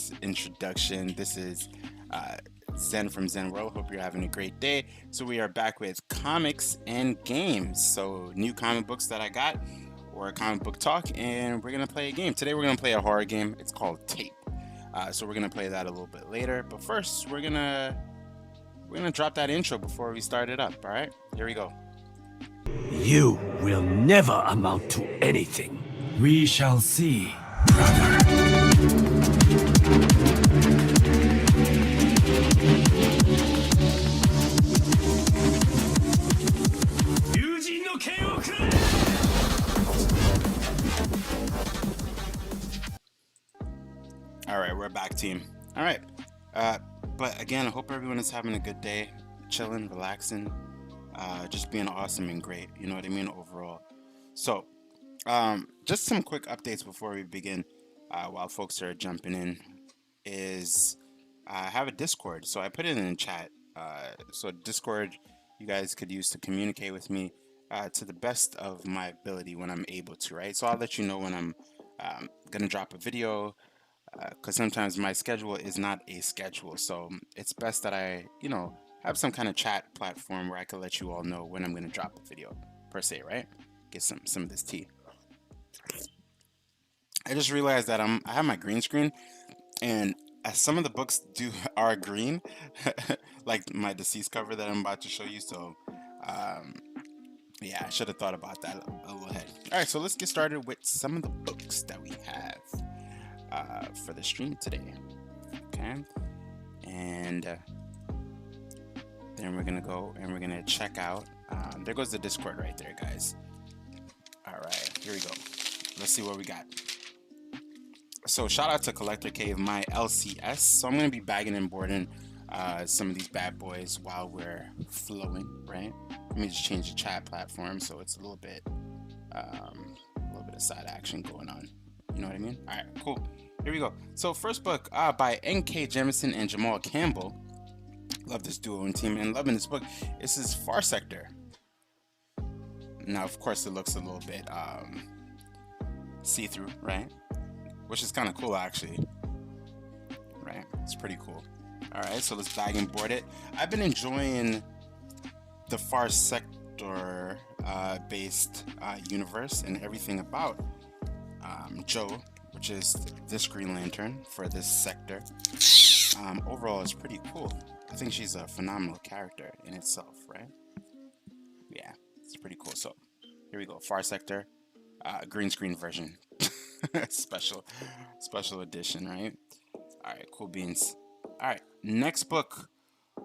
this introduction. This is Zen from Zen World. Hope you're having a great day. So we are back with comics and games. So new comic books that I got, or a comic book talk, and we're gonna play a game. Today we're gonna play a horror game. It's called Tape. So we're gonna play that a little bit later. But first, we're gonna drop that intro before we start it up. All right, here we go. You will never amount to anything. We shall see. All right, we're back, team. All right, but again, I hope everyone is having a good day, chilling, relaxing, just being awesome and great. You know what I mean, overall. So, just some quick updates before we begin, while folks are jumping in, is I have a Discord. So I put it in the chat. So Discord, you guys could use to communicate with me to the best of my ability when I'm able to, right? So I'll let you know when I'm gonna drop a video, because sometimes my schedule is not a schedule. So it's best that I, have some kind of chat platform where I can let you all know when I'm gonna drop a video, per se, right? Get some of this tea. I just realized that I have my green screen, and some of the books are green, like my Deceased cover that I'm about to show you. So, yeah, I should have thought about that a little ahead. All right, so let's get started with some of the books that we have for the stream today. Okay, and then we're gonna go and we're gonna check out. There goes the Discord right there, guys. All right, here we go. Let's see what we got. So shout out to Collector Cave, my LCS. So I'm going to be bagging and boarding some of these bad boys while we're flowing, right? Let me just change the chat platform so it's a little bit of side action going on. You know what I mean? All right, cool. Here we go. So first book by N.K. Jemisin and Jamal Campbell. Love this duo and team, and loving this book. This is Far Sector. Now, of course, it looks a little bit see-through, right? Which is kind of cool, actually. Right? It's pretty cool. All right, so let's bag and board it. I've been enjoying the Far Sector based universe and everything about Joe, which is this Green Lantern for this sector. Overall, it's pretty cool. I think she's a phenomenal character in itself, right? Yeah, it's pretty cool. So here we go. Far Sector, green screen version. special edition, right? All right, cool beans. All right, next book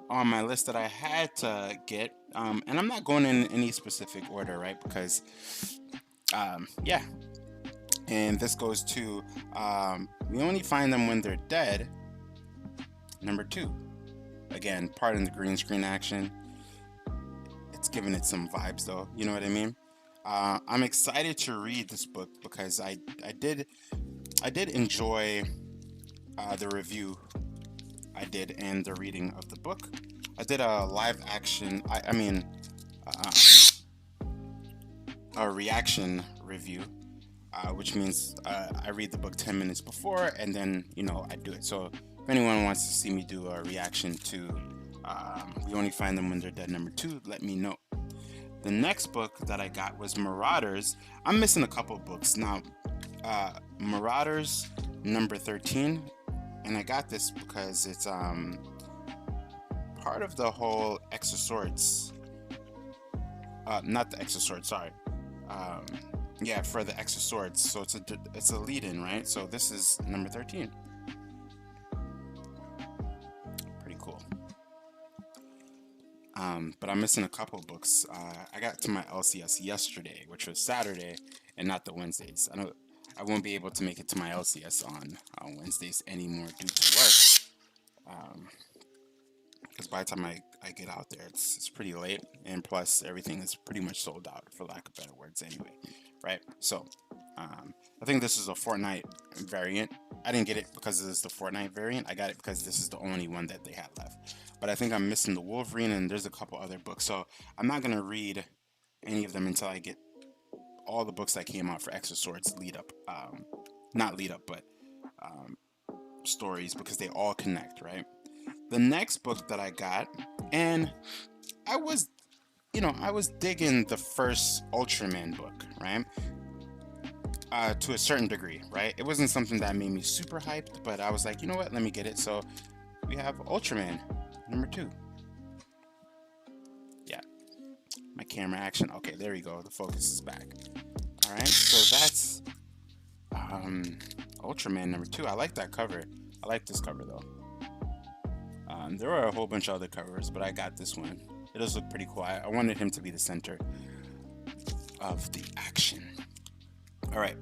on my list that I had to get, and I'm not going in any specific order, right? Because yeah, and this goes to We Only Find Them When They're Dead, number 2. Again, pardon the green screen action. It's giving it some vibes, though. You know what I mean? I'm excited to read this book because I did enjoy the review I did and the reading of the book. I did a live action, a reaction review, which means I read the book 10 minutes before and then I do it. So if anyone wants to see me do a reaction to We Only Find Them When They're Dead number 2, let me know. The next book that I got was Marauders. I'm missing a couple of books now. Marauders number 13, and I got this because it's part of the whole X of Swords. Not the X of Swords, sorry. Yeah, for the X of Swords. So it's a lead-in, right? So this is number 13. Pretty cool. But I'm missing a couple books. I got to my LCS yesterday, which was Saturday, and not the Wednesdays. I won't be able to make it to my LCS on Wednesdays anymore due to work. Because by the time I get out there, it's pretty late, and plus everything is pretty much sold out, for lack of better words, anyway. Right? So, I think this is a Fortnite variant. I didn't get it because this is the Fortnite variant. I got it because this is the only one that they had left. But I think I'm missing the Wolverine, and there's a couple other books. So I'm not going to read any of them until I get all the books that came out for X of Swords lead up. Not lead up, but stories because they all connect, right? The next book that I got, and I was, I was digging the first Ultraman book, right? To a certain degree, right? It wasn't something that made me super hyped, but I was like, you know what, let me get it. So we have Ultraman #2. Yeah, my camera action. Okay, there we go. The focus is back. All right, so that's Ultraman #2. I like that cover. I like this cover though. There were a whole bunch of other covers, but I got this one. It does look pretty cool. I wanted him to be the center of the action. All right,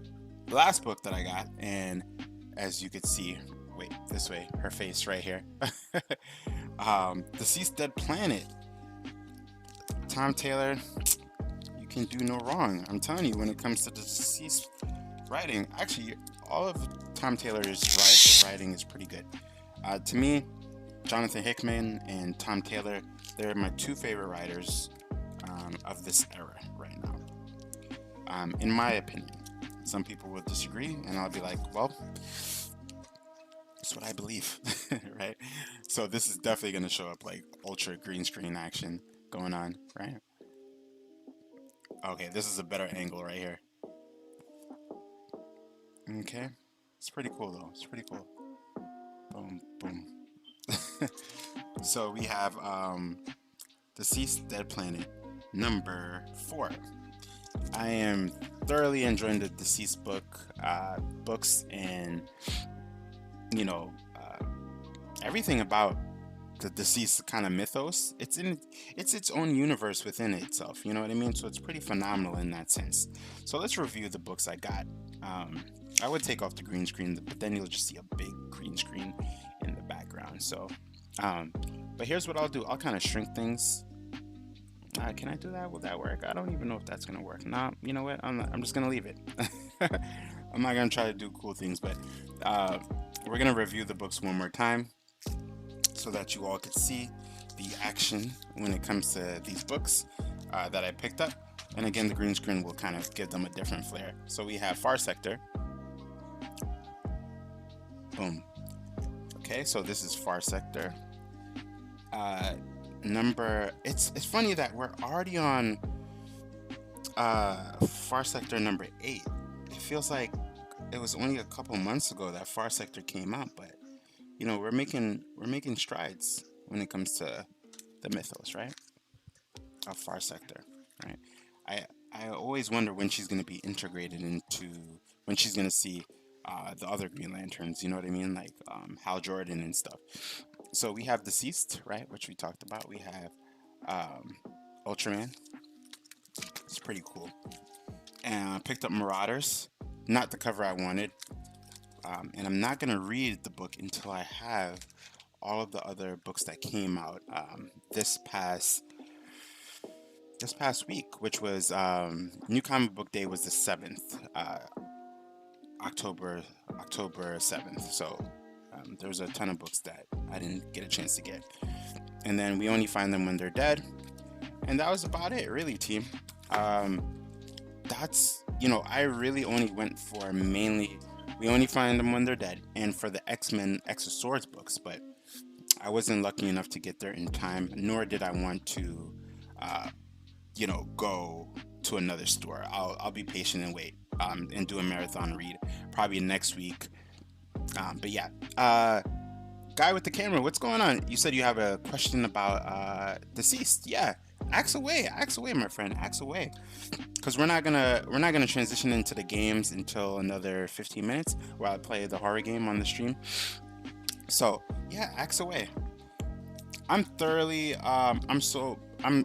the last book that I got, and as you could see, wait, this way, her face right here. Deceased Dead Planet. Tom Taylor, you can do no wrong. I'm telling you, when it comes to the Deceased writing, actually, all of Tom Taylor's writing is pretty good. To me, Jonathan Hickman and Tom Taylor, they're my two favorite writers of this era right now. In my opinion. Some people will disagree, and I'll be like, well, that's what I believe, right? So this is definitely going to show up like ultra green screen action going on, right? Okay, this is a better angle right here. Okay, it's pretty cool though. It's pretty cool. Boom, boom. So we have Deceased Dead Planet #4. I am thoroughly enjoying the Deceased books, and everything about the Deceased kind of mythos. It's its own universe within itself. You know what I mean? So it's pretty phenomenal in that sense. So let's review the books I got. I would take off the green screen, but then you'll just see a big green screen in the background. So, but here's what I'll do. I'll kind of shrink things. Can I do that? Will that work? I don't even know if that's gonna work. Nah, you know what? I'm just gonna leave it. I'm not gonna try to do cool things, but we're gonna review the books one more time so that you all could see the action when it comes to these books that I picked up. And again, the green screen will kind of give them a different flair. So we have Far Sector. Boom. Okay, so this is Far Sector. It's funny that we're already on Far Sector #8. It feels like it was only a couple months ago that Far Sector came out, but we're making strides when it comes to the mythos, right? Of Far Sector, right? I always wonder when she's going to be integrated into, when she's going to see the other Green Lanterns, you know what I mean? Like Hal Jordan and stuff. So we have Deceased, right, which we talked about. We have Ultraman. It's pretty cool. And I picked up Marauders, not the cover I wanted. And I'm not going to read the book until I have all of the other books that came out this past week, which was New Comic Book Day was the 7th, October 7th. So there was a ton of books that I didn't get a chance to get, and then we only find them when they're dead, and that was about it, really, team. That's I really only went for mainly we only find them when they're dead, and for the X-Men X of Swords books, but I wasn't lucky enough to get there in time, nor did I want to go to another store. I'll be patient and wait and do a marathon read probably next week. But yeah, guy with the camera, what's going on? You said you have a question about Deceased. Yeah, axe away, my friend, axe away. Because we're not gonna transition into the games until another 15 minutes where I play the horror game on the stream. So yeah, axe away. I'm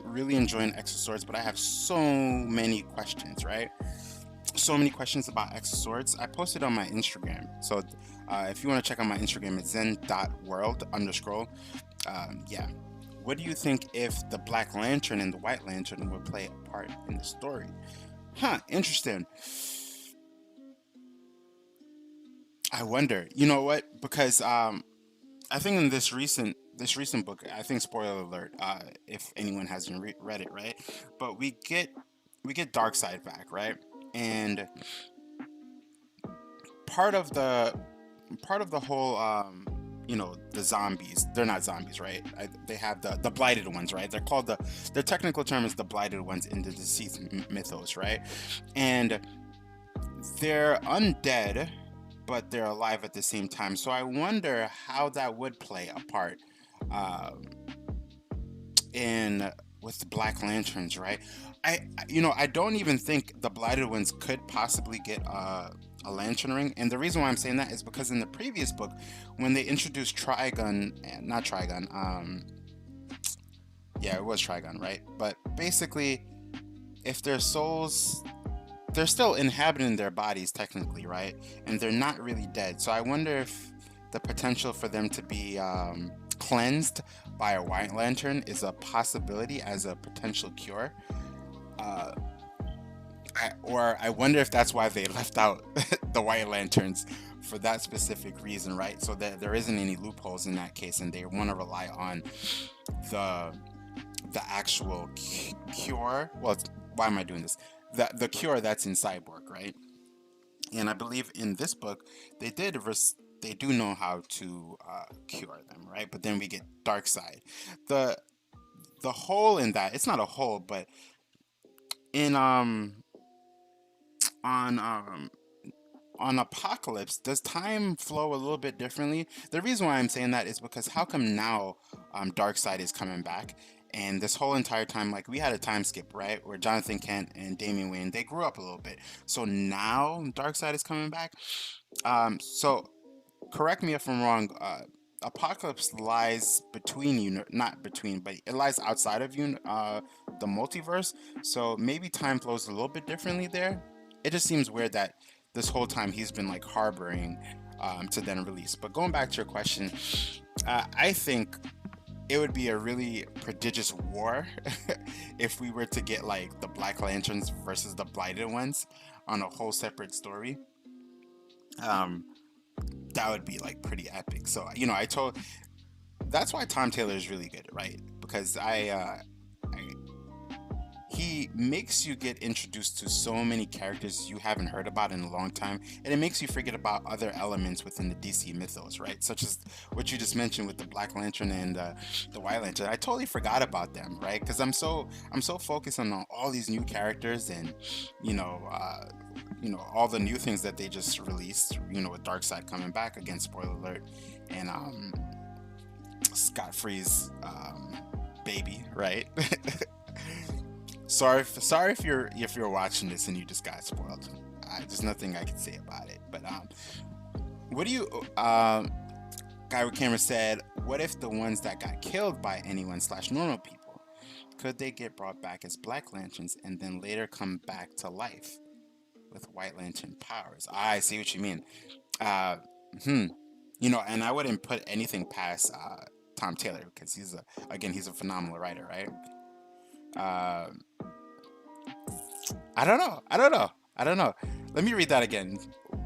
really enjoying X of Swords, but I have so many questions, right? So many questions about X of Swords. I posted on my Instagram. So if you want to check out my Instagram, it's zen.world_. Yeah. What do you think if the Black Lantern and the White Lantern would play a part in the story? Huh, interesting. I wonder. You know what? Because I think in this recent book, I think, spoiler alert, if anyone hasn't read it, right? But we get Darkseid back, right? And part of the part of the whole the zombies, they're not zombies, right? They have the blighted ones, right? They're called their technical term is the blighted ones in the Deceased mythos, right? And they're undead, but they're alive at the same time. So I wonder how that would play a part um, in with the Black Lanterns, right? I don't even think the blighted ones could possibly get a lantern ring, and the reason why I'm saying that is because in the previous book, when they introduced Trigun, not Trigun, yeah, it was Trigun, right? But basically, if their souls, they're still inhabiting their bodies technically, right? And they're not really dead. So I wonder if the potential for them to be cleansed by a White Lantern is a possibility as a potential cure. Uh, or I wonder if that's why they left out the White Lanterns for that specific reason, right? So that there isn't any loopholes in that case, and they want to rely on the actual cure. Well, why am I doing this? The cure that's in Cyborg, right? And I believe in this book they do know how to cure them, right? But then we get Darkseid. The the hole in that, it's not a hole, but in on um on Apocalypse, does time flow a little bit differently? The reason why I'm saying that is because how come now Darkseid is coming back? And this whole entire time, like we had a time skip, right? Where Jonathan Kent and Damian Wayne, they grew up a little bit. So now Darkseid is coming back. So correct me if I'm wrong. Apocalypse lies between not between, but it lies outside of the multiverse. So maybe time flows a little bit differently there. It just seems weird that this whole time he's been like harboring to then release. But going back to your question, I think it would be a really prodigious war if we were to get like the Black Lanterns versus the Blighted ones on a whole separate story. Um, that would be like pretty epic. So I told that's why Tom Taylor is really good, right? Because he makes you get introduced to so many characters you haven't heard about in a long time, and it makes you forget about other elements within the DC mythos, right? Such as what you just mentioned with the Black Lantern and the White Lantern. I totally forgot about them, right? Because I'm so focused on all these new characters and you know uh, all the new things that they just released. With Darkseid coming back again, spoiler alert, and Scott Free's baby, right? Sorry if you're watching this and you just got spoiled. There's nothing I can say about it. But what do you? Guy with camera said, "What if the ones that got killed by anyone slash normal people, could they get brought back as Black Lanterns and then later come back to life with White Lantern powers?" I see what you mean. Uh, hmm. And I wouldn't put anything past Tom Taylor because he's a phenomenal writer, right? Uh, I don't know. I don't know. I don't know. Let me read that again.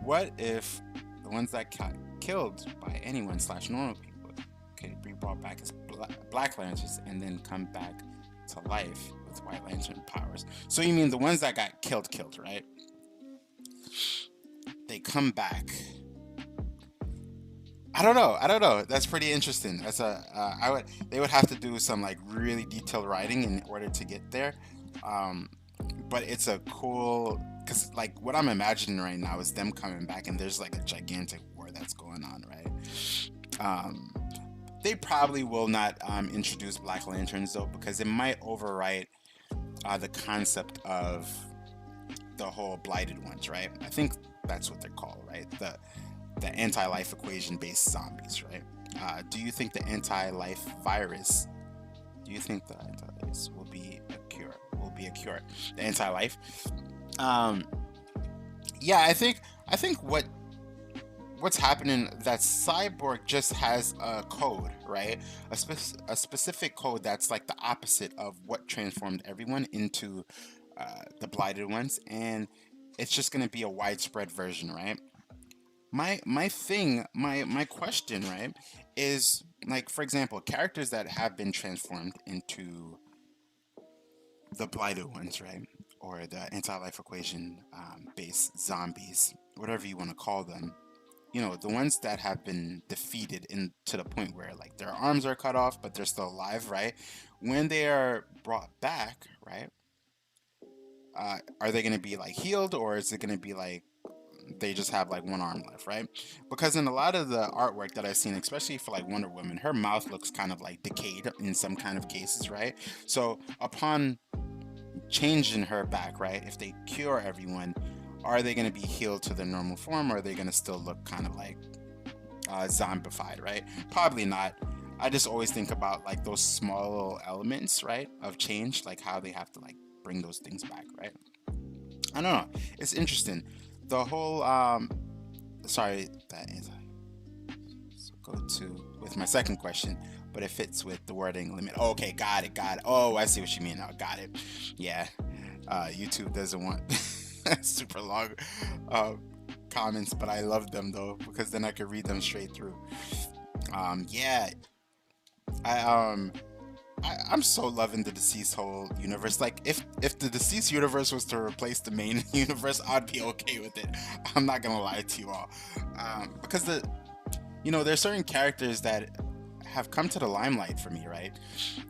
What if the ones that got killed by anyone slash normal people could be brought back as Black Lanterns and then come back to life with White Lantern powers? So you mean the ones that got killed, right? They come back. I don't know. I don't know. That's pretty interesting. That's they would have to do some like really detailed writing in order to get there. Um, but it's a cool because like what I'm imagining right now is them coming back and there's like a gigantic war that's going on, right? They probably will not introduce Black Lanterns though because it might overwrite the concept of the whole blighted ones, right? I think that's what they're called, right? The anti-life equation based zombies, right? Do you think the anti-life virus? Do you think the anti-life will be a cure? Will be a cure? The anti-life? Um, yeah, I think what's happening that Cyborg just has a code, right? A specific code that's like the opposite of what transformed everyone into the blighted ones, and it's just gonna be a widespread version, right? My question, right, is like for example, characters that have been transformed into the blighted ones, right, or the anti-life equation based zombies, whatever you want to call them. you know, the ones that have been defeated in to the point where like their arms are cut off but they're still alive, right? When they are brought back, right? Are they going to be like healed, or is it going to be like they just have like one arm left, right? Because in a lot of the artwork that I've seen, especially for like Wonder Woman, her mouth looks kind of like decayed in some kind of cases, right? So upon changing her back, right, if they cure everyone, are they going to be healed to their normal form, or are they going to still look kind of like zombified, right? Probably not. I just always think about like those small little elements, right, of change, like how they have to like bring those things back, right? I don't know. It's interesting. The whole sorry, that is so go to with my second question, but it fits with the wording limit. Oh, okay, got it, got it. Oh, I see what you mean now. Got it. Yeah. YouTube doesn't want super long comments, but I love them though because then I could read them straight through. Yeah, I I'm so loving the Deceased whole universe. Like, if the Deceased universe was to replace the main universe, I'd be okay with it. I'm not gonna lie to you all, because there's certain characters that have come to the limelight for me, right?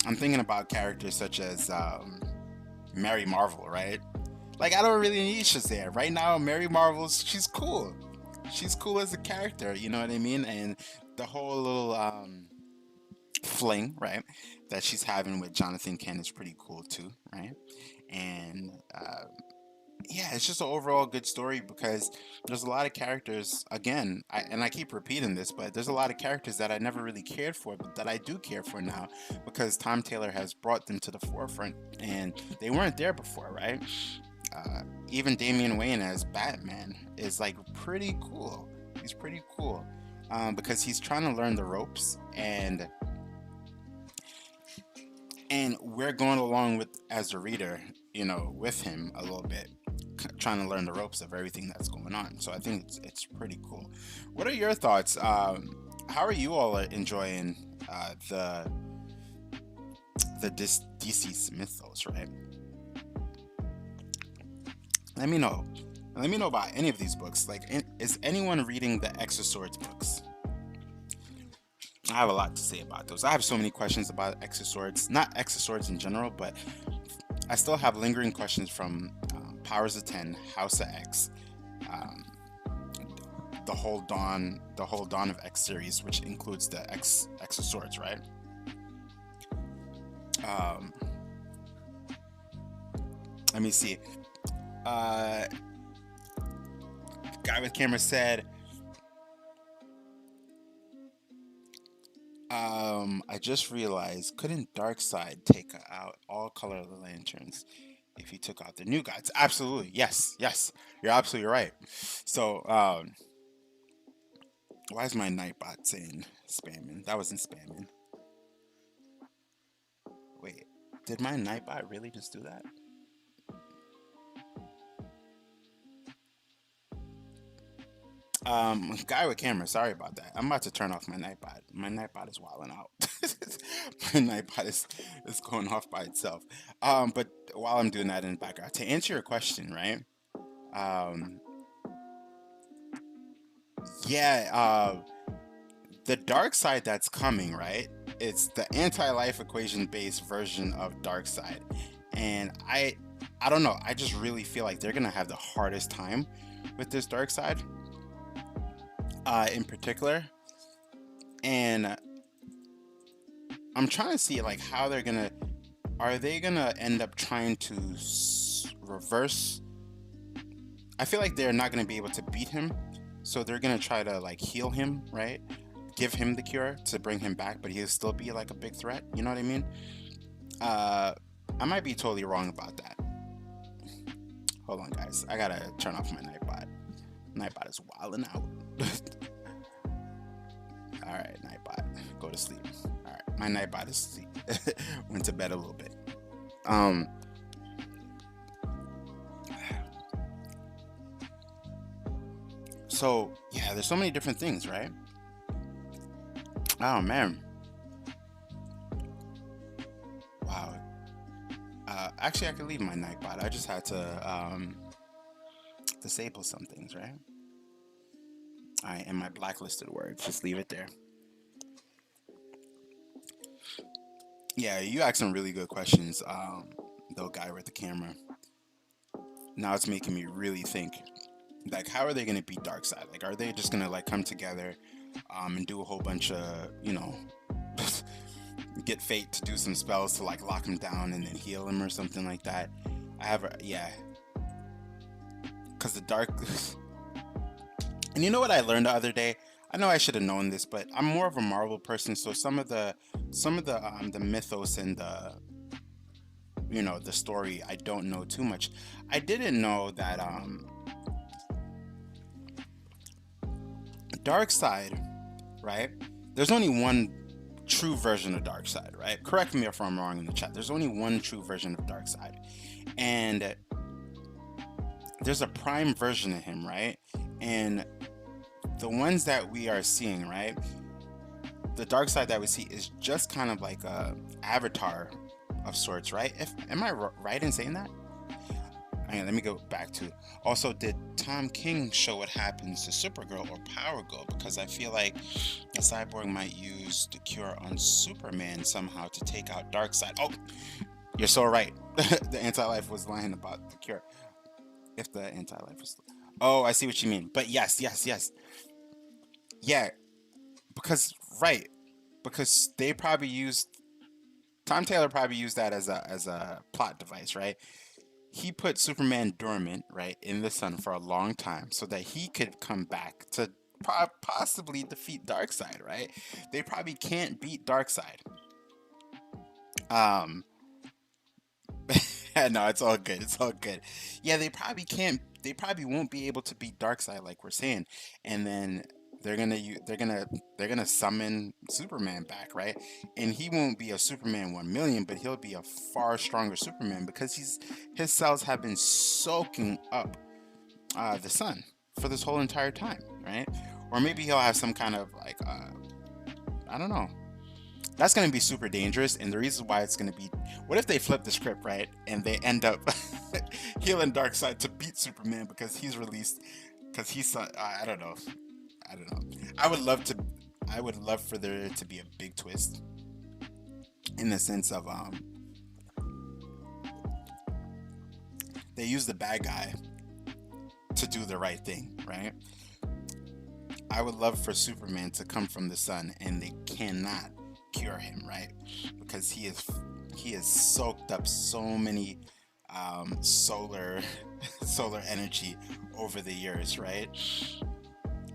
I'm thinking about characters such as Mary Marvel, right? Like, I don't really need Shazam right now. Mary Marvel's she's cool. She's cool as a character, you know what I mean? And the whole little fling, right, that she's having with Jonathan Kent is pretty cool too, right? And yeah, it's just an overall good story because there's a lot of characters. Again, I keep repeating this, but there's a lot of characters that I never really cared for, but that I do care for now because Tom Taylor has brought them to the forefront, and they weren't there before, right? Even Damian Wayne as Batman is like pretty cool. He's pretty cool because he's trying to learn the ropes, and we're going along with as a reader, with him a little bit, trying to learn the ropes of everything that's going on. So I think it's pretty cool. What are your thoughts? How are you all enjoying the Dceased mythos, right? Let me know. Let me know about any of these books. Like, is anyone reading the Exoswords books? I have a lot to say about those. I have so many questions about Exoswords, not Exoswords in general, but I still have lingering questions from Powers of 10, House of X, the whole Dawn of X series, which includes the Exoswords, right? Let me see. Guy with camera said, I just realized, couldn't Darkseid take out all color of the lanterns if he took out the new gods? Absolutely, yes, you're absolutely right. So, why is my Nightbot saying spamming? That wasn't spamming. Wait, did my Nightbot really just do that? Guy with camera, sorry about that. I'm about to turn off my Nightbot. My Nightbot is wilding out. My Nightbot is going off by itself. But while I'm doing that in the background, to answer your question, right? The dark side that's coming, right? It's the anti-life equation based version of Darkseid, and I don't know. I just really feel like they're gonna have the hardest time with this Darkseid. In particular, and I'm trying to see like how are they gonna end up trying to reverse? I feel like they're not gonna be able to beat him, so they're gonna try to like heal him, right? Give him the cure to bring him back, but he'll still be like a big threat. You know what I mean? I might be totally wrong about that. Hold on, guys. I gotta turn off my Nightbot. Nightbot is wilding out. Alright, Nightbot, go to sleep. Alright, my Nightbot is asleep. Went to bed a little bit. So yeah, there's so many different things, right? Oh man. Wow. Actually I could leave my Nightbot. I just had to disable some things, right? Alright, and my blacklisted words. Just leave it there. Yeah, you asked some really good questions, though, guy with the camera. Now it's making me really think. Like, how are they gonna beat Darkseid? Like, are they just gonna like come together, and do a whole bunch of, get Fate to do some spells to like lock him down and then heal him or something like that? Yeah, because the dark. And you know what I learned the other day? I know I should have known this, but I'm more of a Marvel person, so some of the mythos and the story I don't know too much. I didn't know that Darkseid, right? There's only one true version of Darkseid, right? Correct me if I'm wrong in the chat. There's only one true version of Darkseid, and there's a prime version of him, right? And the ones that we are seeing, right? The Darkseid that we see is just kind of like a avatar of sorts, right? Am I right in saying that? Hang on, let me go back to. Also, did Tom King show what happens to Supergirl or Power Girl? Because I feel like the Cyborg might use the cure on Superman somehow to take out Darkseid. Oh, you're so right. The Anti-Life was lying about the cure. If the Anti-Life was. Oh, I see what you mean. But yes. Yeah, because they probably used. Tom Taylor probably used that as a plot device, right? He put Superman dormant, right, in the sun for a long time so that he could come back to possibly defeat Darkseid, right? They probably can't beat Darkseid. No, it's all good. It's all good. Yeah, they probably can't. They probably won't be able to beat Darkseid like we're saying, and then they're gonna summon Superman back, right? And he won't be a Superman 1,000,000, but he'll be a far stronger Superman because his cells have been soaking up the sun for this whole entire time, right? Or maybe he'll have some kind of like I don't know. That's going to be super dangerous, and the reason why it's going to be, what if they flip the script, right, and they end up healing Darkseid to beat Superman because he's released, because he's I don't know. I would love for there to be a big twist in the sense of they use the bad guy to do the right thing, right? I would love for Superman to come from the sun, and they cannot cure him, right? Because he has soaked up so many solar energy over the years, right?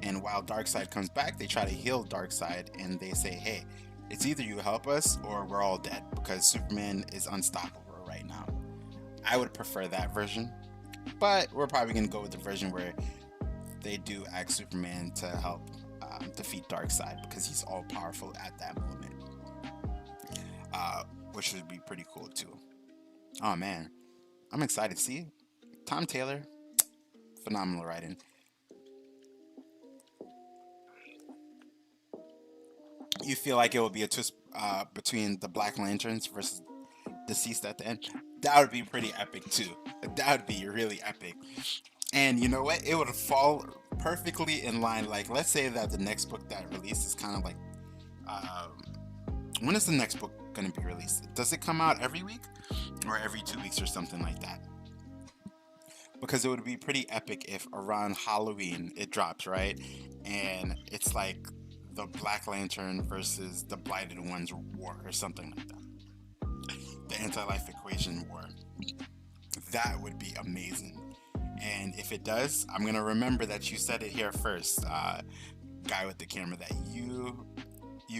And while Darkseid comes back, they try to heal Darkseid, and they say, hey, it's either you help us or we're all dead, because Superman is unstoppable right now. I would prefer that version, but we're probably going to go with the version where they do ask Superman to help defeat Darkseid, because he's all powerful at that moment, which would be pretty cool too. Oh man, I'm excited. See, Tom Taylor, phenomenal writing. You feel like it will be a twist between the Black Lanterns versus Deceased at the end? That would be pretty epic too. That would be really epic. And you know what? It would fall perfectly in line. Like, let's say that the next book that released is kind of like, when is the next book going to be released? Does it come out every week or every 2 weeks or something like that? Because it would be pretty epic if around Halloween it drops, right? And it's like the Black Lantern versus the Blighted Ones war or something like that. The Anti-Life Equation war. That would be amazing. And if it does, I'm going to remember that you said it here first, guy with the camera, that you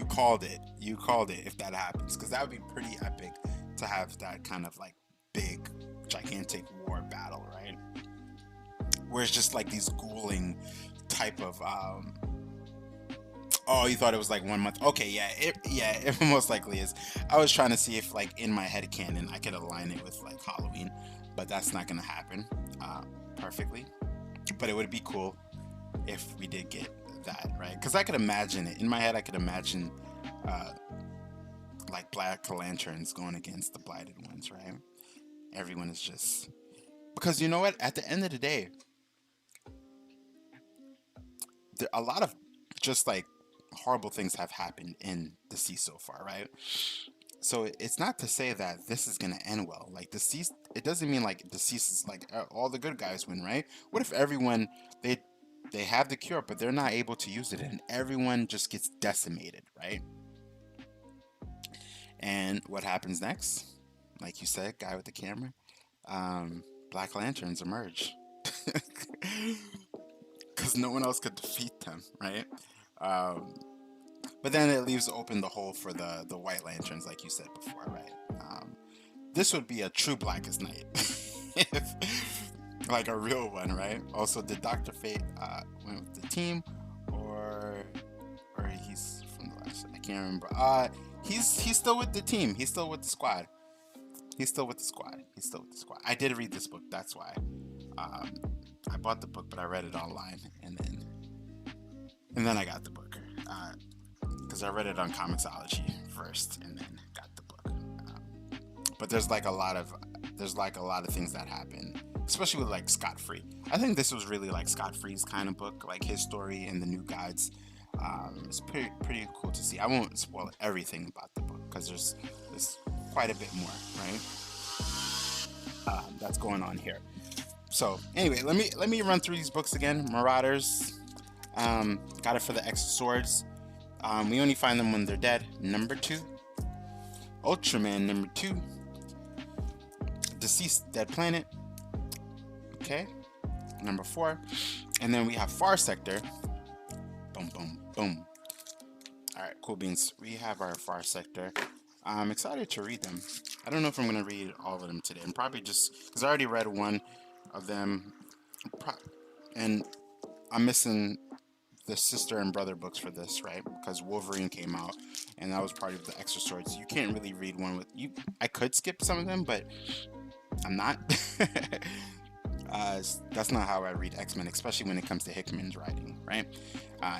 called it. You called it if that happens. Because that would be pretty epic to have that kind of like big, gigantic war battle, right? Where it's just like these ghouling type of... Oh, you thought it was like 1 month? Okay, yeah, it most likely is. I was trying to see if, like, in my head canon, I could align it with like Halloween, but that's not gonna happen perfectly. But it would be cool if we did get that, right? Because I could imagine it in my head. I could imagine like Black Lanterns going against the Blighted Ones, right? Everyone is just, because you know what? At the end of the day, a lot of just like horrible things have happened in Deceased so far, right? So it's not to say that this is gonna end well. Like Deceased, it doesn't mean like Deceased is like all the good guys win, right? What if everyone they they have the cure, but they're not able to use it, and everyone just gets decimated, right? And what happens next? Like you said, guy with the camera, Black Lanterns emerge because no one else could defeat them, right? Um, but then it leaves open the hole for the White Lanterns, like you said before, right? This would be a true Blackest Night, like a real one, right? Also, did Doctor Fate went with the team, or he's from the last? I can't remember. He's still with the team. He's still with the squad. He's still with the squad. He's still with the squad. I did read this book. That's why. I bought the book, but I read it online, and then I got the book because I read it on Comixology first, and then got the book. But there's like a lot of things that happen, especially with like Scott Free. I think this was really like Scott Free's kind of book, like his story and the new guides. It's pretty cool to see. I won't spoil everything about the book because there's quite a bit more, right? That's going on here. So anyway, let me run through these books again. Marauders, got it for the X Swords. We only find them when they're dead. Number 2. Ultraman number 2. Deceased, Dead Planet. Okay, number 4. And then we have Far Sector. Boom, boom, boom. All right, cool beans. We have our Far Sector. I'm excited to read them. I don't know if I'm going to read all of them today. I'm probably just, because I already read one of them. And I'm missing the sister and brother books for this, right? Because Wolverine came out, and that was part of the Extra Swords. You can't really read one with you. I could skip some of them, but I'm not. That's not how I read X-Men, especially when it comes to Hickman's writing, right?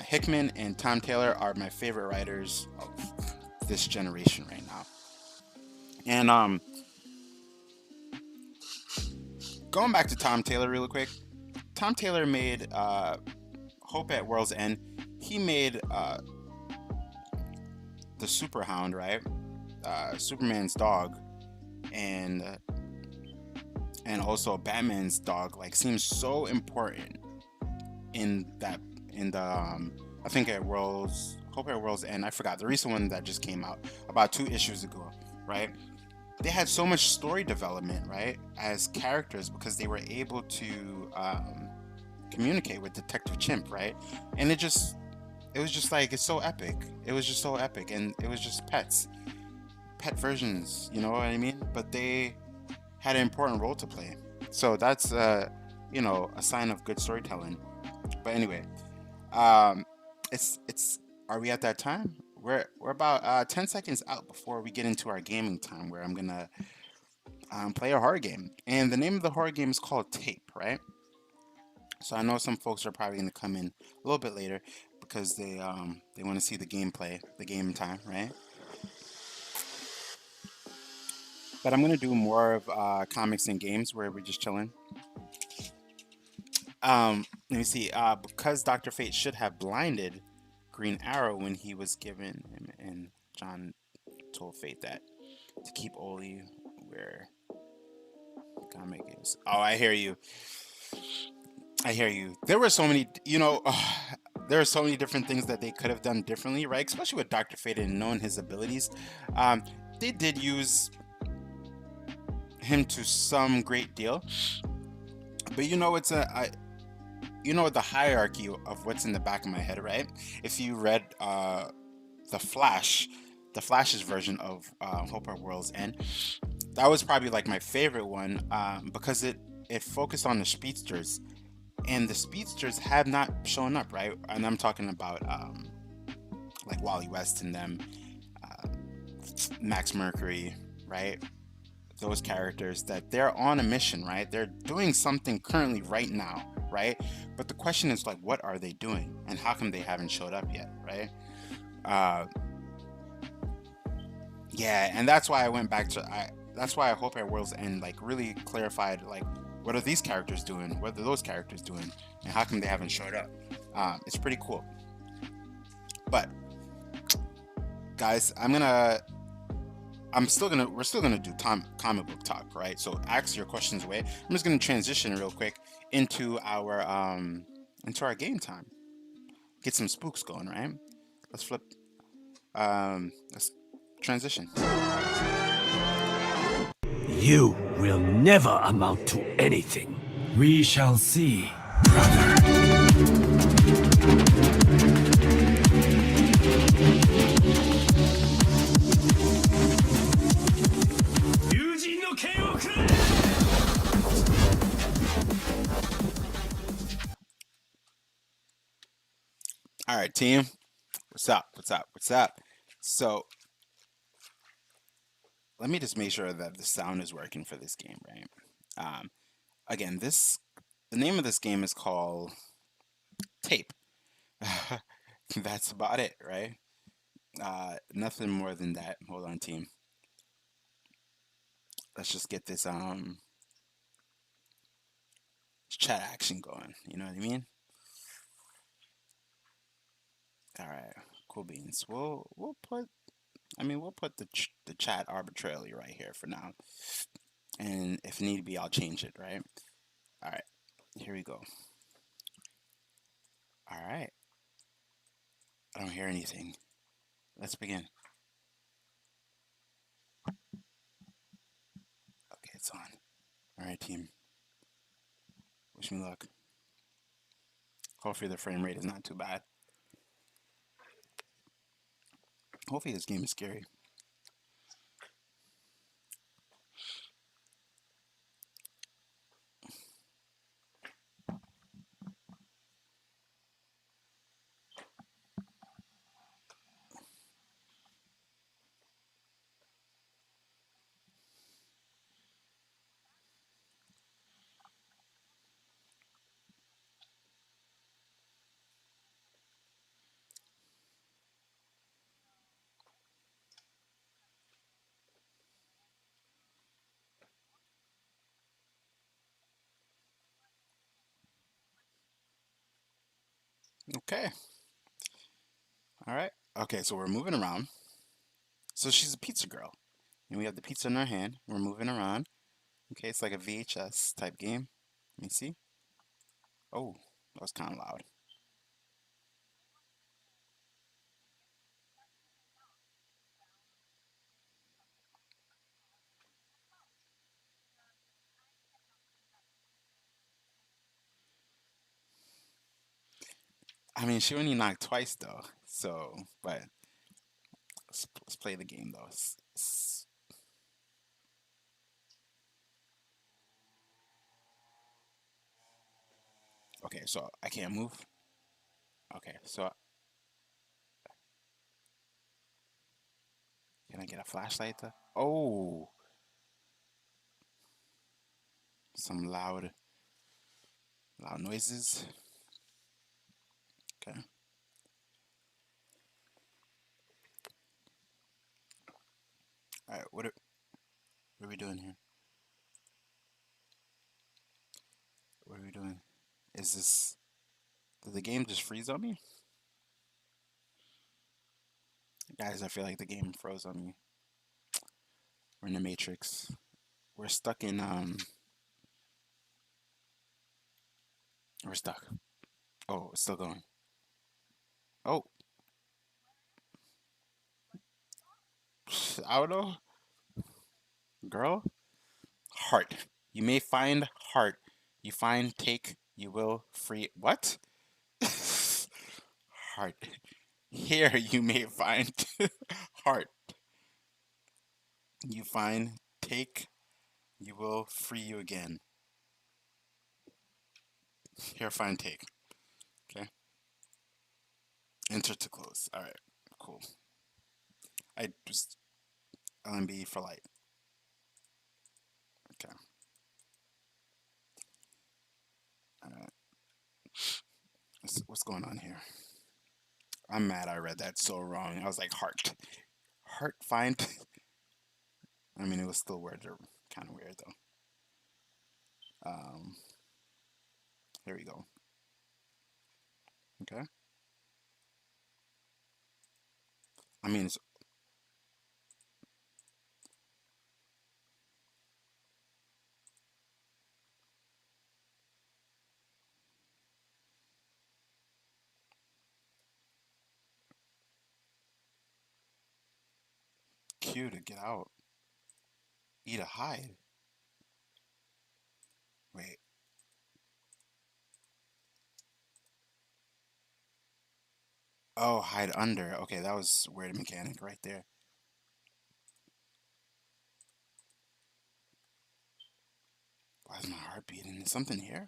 Hickman and Tom Taylor are my favorite writers of this generation right now. And going back to Tom Taylor real quick, Tom Taylor made Hope at World's End. He made the Super Hound, right? Superman's dog, and also Batman's dog, like, seems so important in the I think at Hope at World's End. I forgot the recent one that just came out about 2 issues ago, right? They had so much story development, right, as characters, because they were able to communicate with Detective Chimp, right? And it was just like, it's so epic. It was just so epic, and it was just pet versions, you know what I mean? But they had an important role to play. So that's a sign of good storytelling. But anyway, it's are we at that time? We're about 10 seconds out before we get into our gaming time, where I'm gonna play a horror game. And the name of the horror game is called Tape, right? So I know some folks are probably gonna come in a little bit later because they want to see the gameplay, the game time, right? But I'm gonna do more of comics and games where we're just chilling. Let me see. Because Dr. Fate should have blinded Green Arrow when he was given him, and John told Fate that to keep Oli where comic is. Oh, I hear you. There were so many, there are so many different things that they could have done differently, right? Especially with Dr. Fate and knowing his abilities. They did use him to some great deal, but it's the hierarchy of what's in the back of my head, right? If you read the Flash's version of Hope at World's End, that was probably like my favorite one, because it focused on the speedsters, and the speedsters have not shown up, right? And I'm talking about like Wally West and them, Max Mercury, right? Those characters, that they're on a mission, right? They're doing something currently right now, right? But the question is, like, what are they doing, and how come they haven't showed up yet, right? Yeah, and that's why I went back to that's why I Hope at World's End like really clarified like what are these characters doing? What are those characters doing? And how come they haven't showed up? It's pretty cool. But guys, we're still gonna do comic book talk, right? So ask your questions away. I'm just gonna transition real quick into our game time. Get some spooks going, right? Let's flip. Let's transition. You will never amount to anything. We shall see. All right, team. What's up? What's up? What's up? So let me just make sure that the sound is working for this game, right? Again, the name of this game is called Tape. That's about it, right? Nothing more than that. Hold on, team. Let's just get this chat action going. You know what I mean? All right, cool beans. We'll put the chat arbitrarily right here for now, and if need be, I'll change it. Right? All right, here we go. All right, I don't hear anything. Let's begin. Okay, it's on. All right, team. Wish me luck. Hopefully the frame rate is not too bad. Hopefully this game is scary. Okay. All right. Okay, so we're moving around. So she's a pizza girl, and we have the pizza in our hand. We're moving around. Okay, it's like a VHS type game. Let me see. Oh, that was kind of loud. I mean, she only knocked twice though. So, but let's play the game though. Okay, so I can't move. Okay, so can I get a flashlight? Oh, some loud noises. Okay. All right. What are we doing here? What are we doing? Did the game just freeze on me? Guys, I feel like the game froze on me. We're in the Matrix. We're stuck in we're stuck. Oh, it's still going. Oh, I don't know. Girl? Heart. You may find heart. You find take, you will free. What? Heart. Here you may find heart. You find take, you will free you again. Here, find take. Okay. Enter to close. All right. Cool. I just LMB for light. Okay. All right. What's going on here? I'm mad I read that so wrong. I was like, heart. Heart find. I mean, it was still words are kind of weird, though. Um, here we go. Okay. I mean, it's Q to get out. E to hide. Wait. Oh, hide under. Okay, that was a weird mechanic right there. Why is my heart beating? Is something here?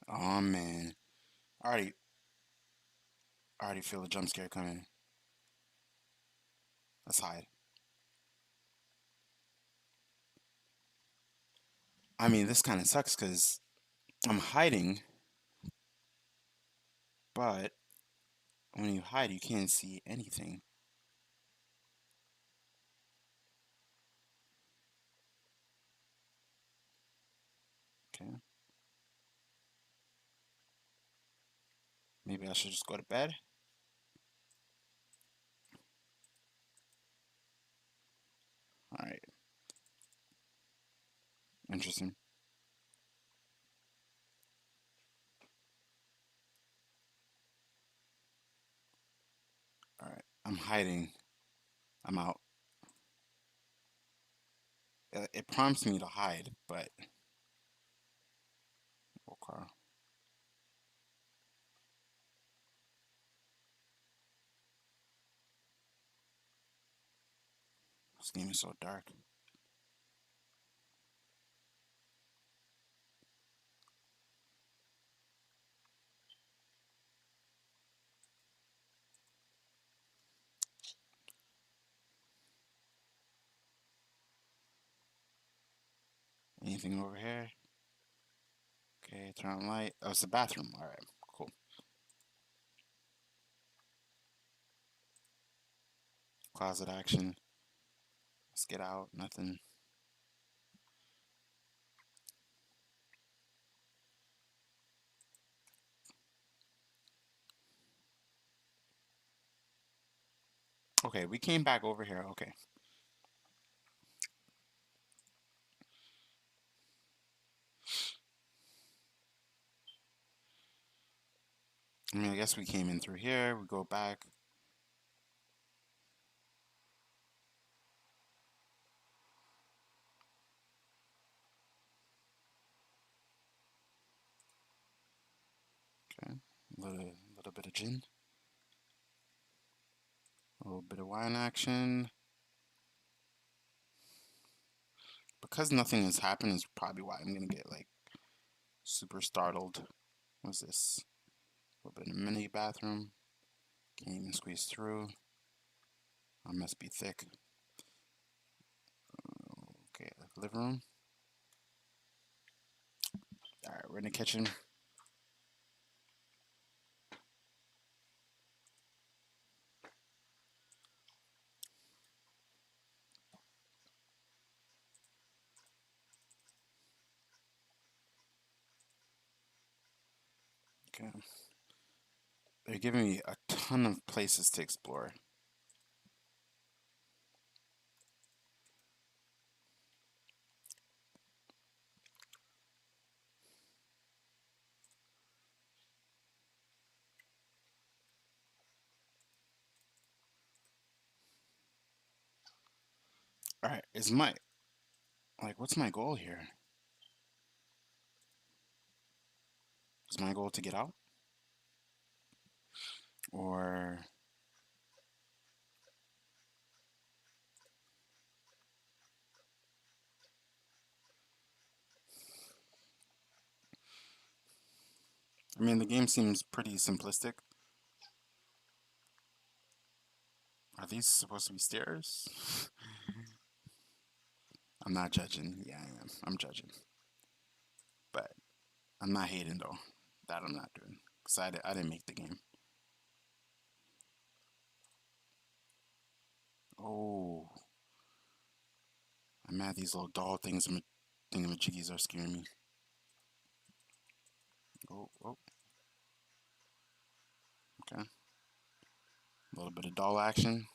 Oh man. Already I already feel a jump scare coming. Let's hide. I mean, this kind of sucks because I'm hiding, but when you hide, you can't see anything. Okay. Maybe I should just go to bed. All right. Interesting. All right. I'm hiding. I'm out. It prompts me to hide, but okay. This game is so dark. Anything over here? Okay, turn on light. Oh, it's the bathroom. All right, cool. Closet action. Let's get out. Nothing. Okay, we came back over here. Okay. I mean, I guess we came in through here. We go back. Okay. A little bit of gin. A little bit of wine action. Because nothing has happened is probably why I'm gonna get like super startled. What's this? A little bit of mini bathroom. Can't even squeeze through. I must be thick. Okay, living room. Alright, we're in the kitchen. Okay. They're giving me a ton of places to explore. Alright, what's my goal here? Is my goal to get out? Or I mean, the game seems pretty simplistic. Are these supposed to be stairs? I'm not judging. Yeah, I am. I'm judging. But I'm not hating though. That I'm not doing. Because I didn't make the game. Oh, I'm mad these little doll things, thingamajiggies are scaring me. Oh, oh, okay. A little bit of doll action.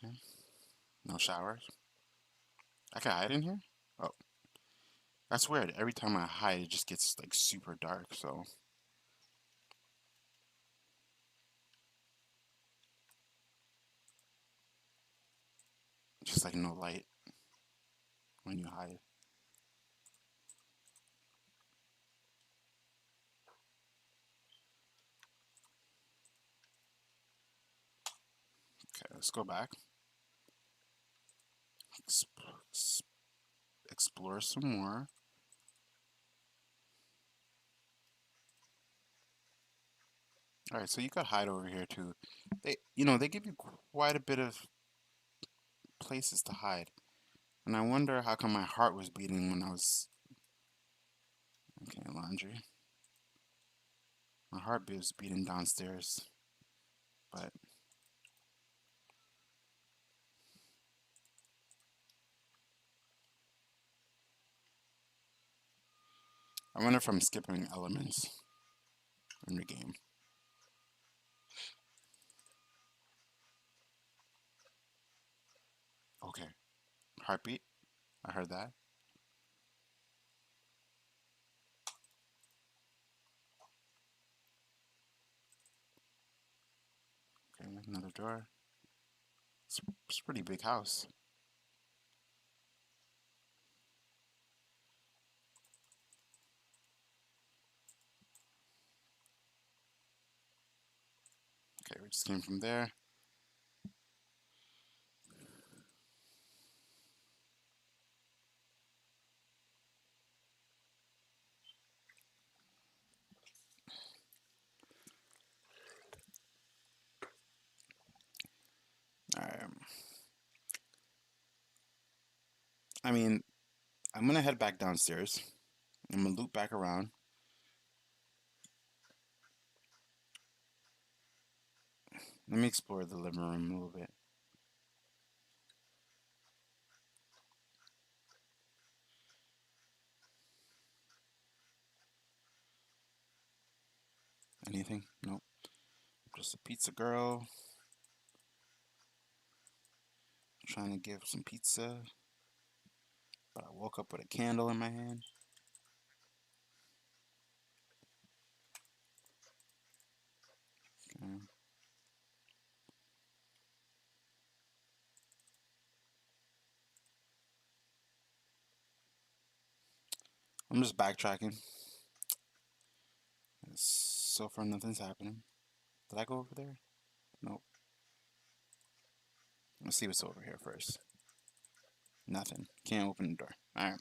Okay. No showers. I can hide in here? Oh, that's weird. Every time I hide, it just gets like super dark, so. Just like no light when you hide. Okay, let's go back. Explore some more. All right, so you could hide over here too. They give you quite a bit of places to hide. And I wonder how come my heart was beating when I was... Okay, laundry. My heart was beating downstairs. But I wonder if I'm skipping elements in the game. Okay. Heartbeat. I heard that. Okay, another door. It's a pretty big house. Okay, we just came from there. Alright. I mean, I'm gonna head back downstairs. I'm gonna loop back around. Let me explore the living room a little bit. Anything? Nope. Just a pizza girl. Trying to give some pizza. But I woke up with a candle in my hand. Okay. I'm just backtracking. So far, nothing's happening. Did I go over there? Nope. Let's see what's over here first. Nothing. Can't open the door. Alright.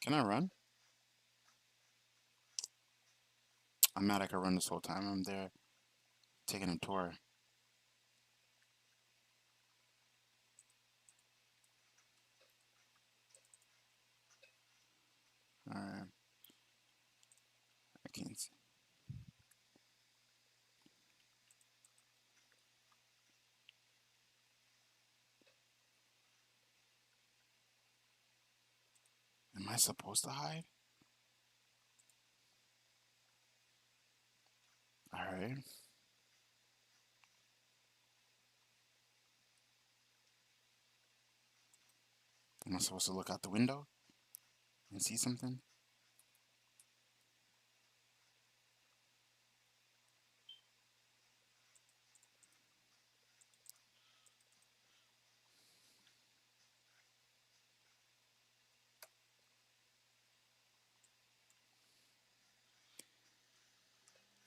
Can I run? I'm mad I could run this whole time. I'm there taking a tour. Alright. I can't see. Am I supposed to hide? Alright. Am I supposed to look out the window and see something?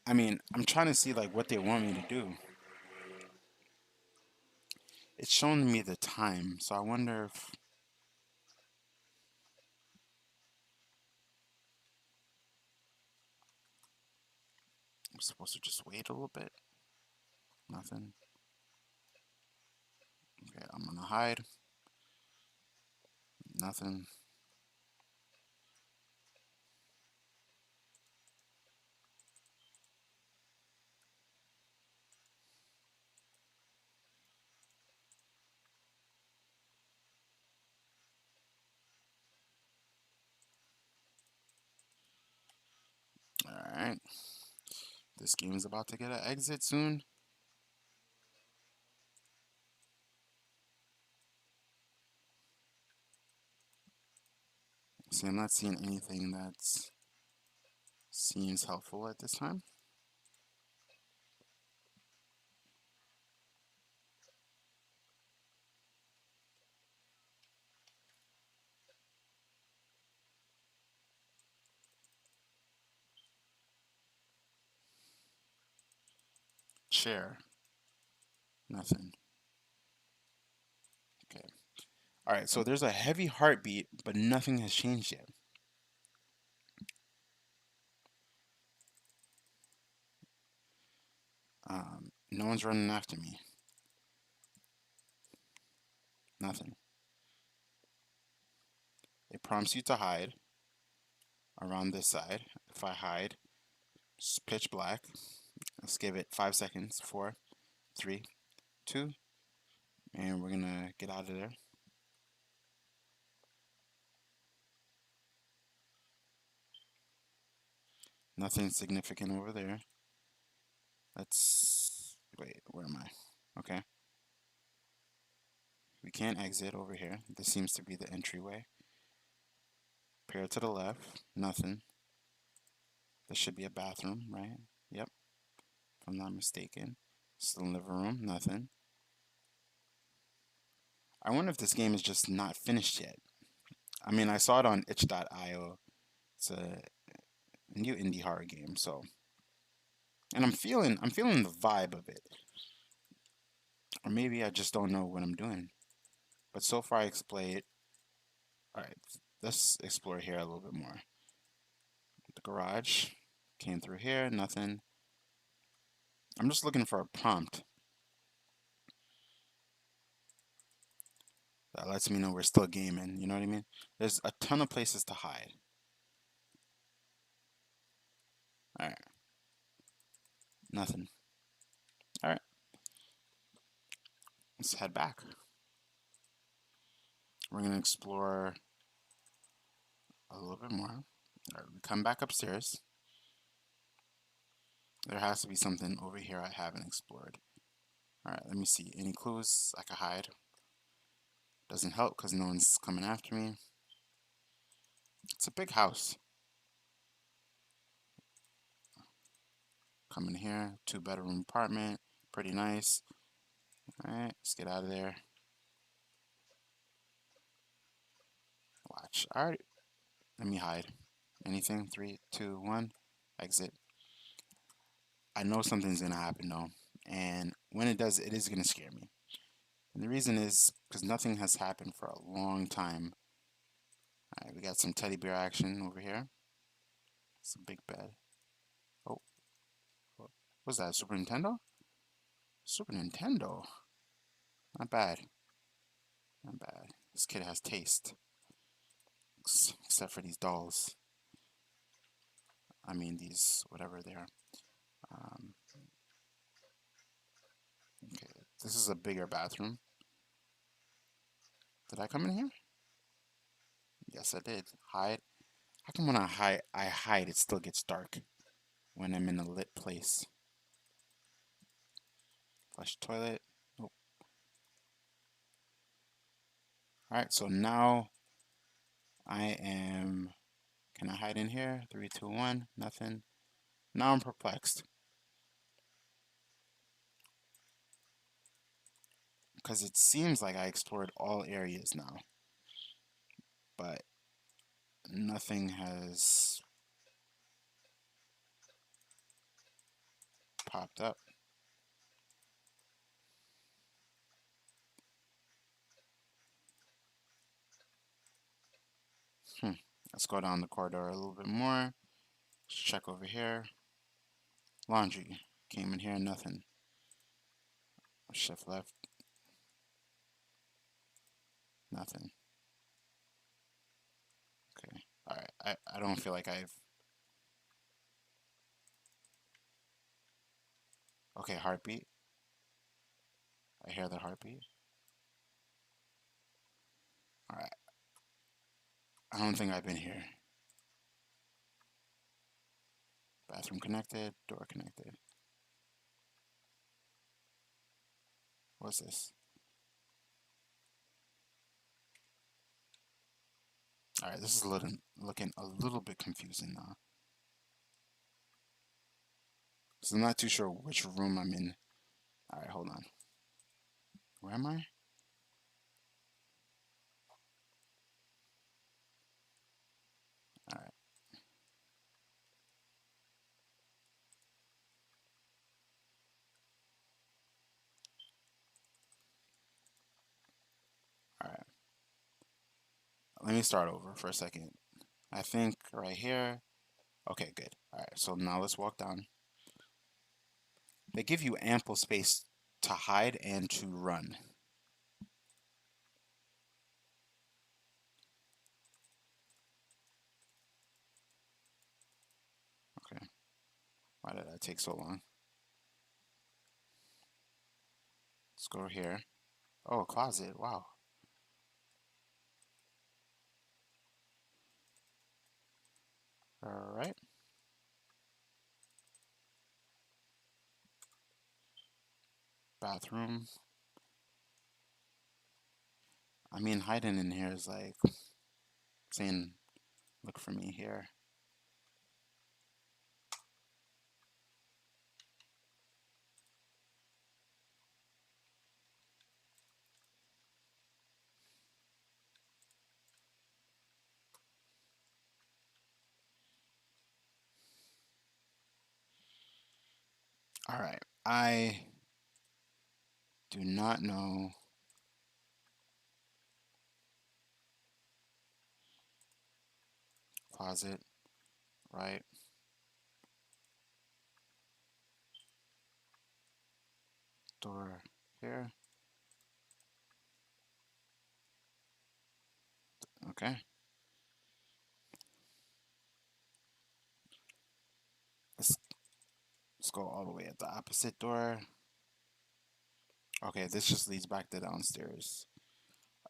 I mean, I'm trying to see like what they want me to do. It's showing me the time, so I wonder if I'm supposed to just wait a little bit. Nothing. Okay, I'm gonna hide. Nothing. Alright. This game's about to get an exit soon. See, I'm not seeing anything that seems helpful at this time. Chair. Nothing. Okay. Alright, so there's a heavy heartbeat, but nothing has changed yet. No one's running after me. Nothing. It prompts you to hide around this side. If I hide, it's pitch black. Let's give it 5 seconds. 4, 3, 2, and we're gonna get out of there. Nothing significant over there. Let's wait, where am I? Okay. We can't exit over here. This seems to be the entryway. Pair to the left, nothing. This should be a bathroom, right? Yep, if I'm not mistaken. Still in the living room, nothing. I wonder if this game is just not finished yet. I mean, I saw it on itch.io. It's a new indie horror game, so, and I'm feeling the vibe of it. Or maybe I just don't know what I'm doing. But so far I explored. Alright, let's explore here a little bit more. The garage came through here, nothing. I'm just looking for a prompt that lets me know we're still gaming, you know what I mean? There's a ton of places to hide. Alright. Nothing. Alright. Let's head back. We're going to explore a little bit more. Alright, we come back upstairs. There has to be something over here I haven't explored. Alright, let me see. Any clues I can hide? Doesn't help because no one's coming after me. It's a big house. Come in here. 2-bedroom apartment. Pretty nice. Alright, let's get out of there. Watch. Alright. Let me hide. Anything? 3, 2, 1. Exit. I know something's gonna happen though. And when it does, it is gonna scare me. And the reason is because nothing has happened for a long time. Alright, we got some teddy bear action over here. It's a big bed. Oh. What's that? Super Nintendo? Super Nintendo. Not bad. Not bad. This kid has taste. Except for these dolls. I mean, these, whatever they are. Okay, this is a bigger bathroom. Did I come in here? Yes, I did. Hide. How come when I hide, it still gets dark when I'm in a lit place? Flush toilet. Nope. Alright, so now I am. Can I hide in here? 3, 2, 1. Nothing. Now I'm perplexed. Because it seems like I explored all areas now. But nothing has popped up. Let's go down the corridor a little bit more. Let's check over here. Laundry. Came in here, nothing. Shift left. Nothing. Okay. Alright. I don't feel like I've... Okay, heartbeat. I hear the heartbeat. Alright. I don't think I've been here. Bathroom connected. Door connected. What's this? Alright, this is looking a little bit confusing now. So I'm not too sure which room I'm in. Alright, hold on. Where am I? Alright. Alright. Let me start over for a second. I think right here. Okay, good. Alright, so now let's walk down. They give you ample space to hide and to run. Okay. Why did that take so long? Let's go here. Oh, a closet. Wow. Alright. Bathroom. I mean, hiding in here is like saying, look for me here. Alright. I do not know. Closet. Right. Door here. Okay. Let's go all the way at the opposite door. Okay, this just leads back to downstairs.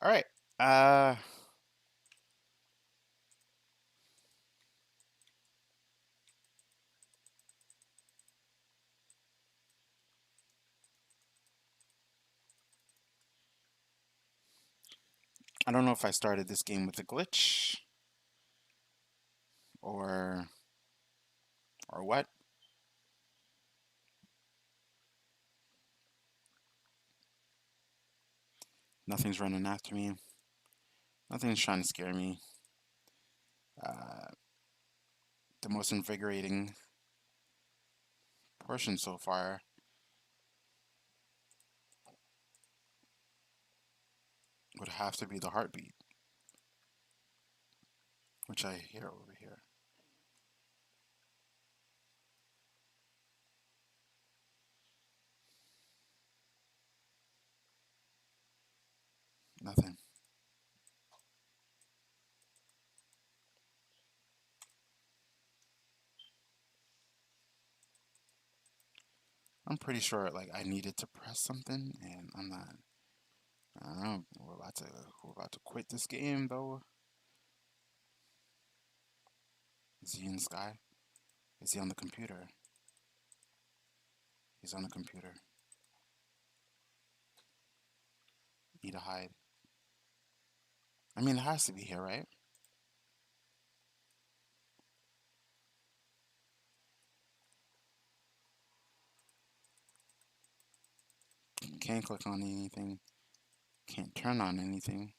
Alright. I don't know if I started this game with a glitch or what. Nothing's running after me. Nothing's trying to scare me. The most invigorating portion so far would have to be the heartbeat, which I hear over here. Nothing. I'm pretty sure like I needed to press something and I'm not. I don't know. We're about to quit this game though. Is he in the sky? Is he on the computer? He's on the computer. Need to hide. I mean, it has to be here, right? Can't click on anything. Can't turn on anything.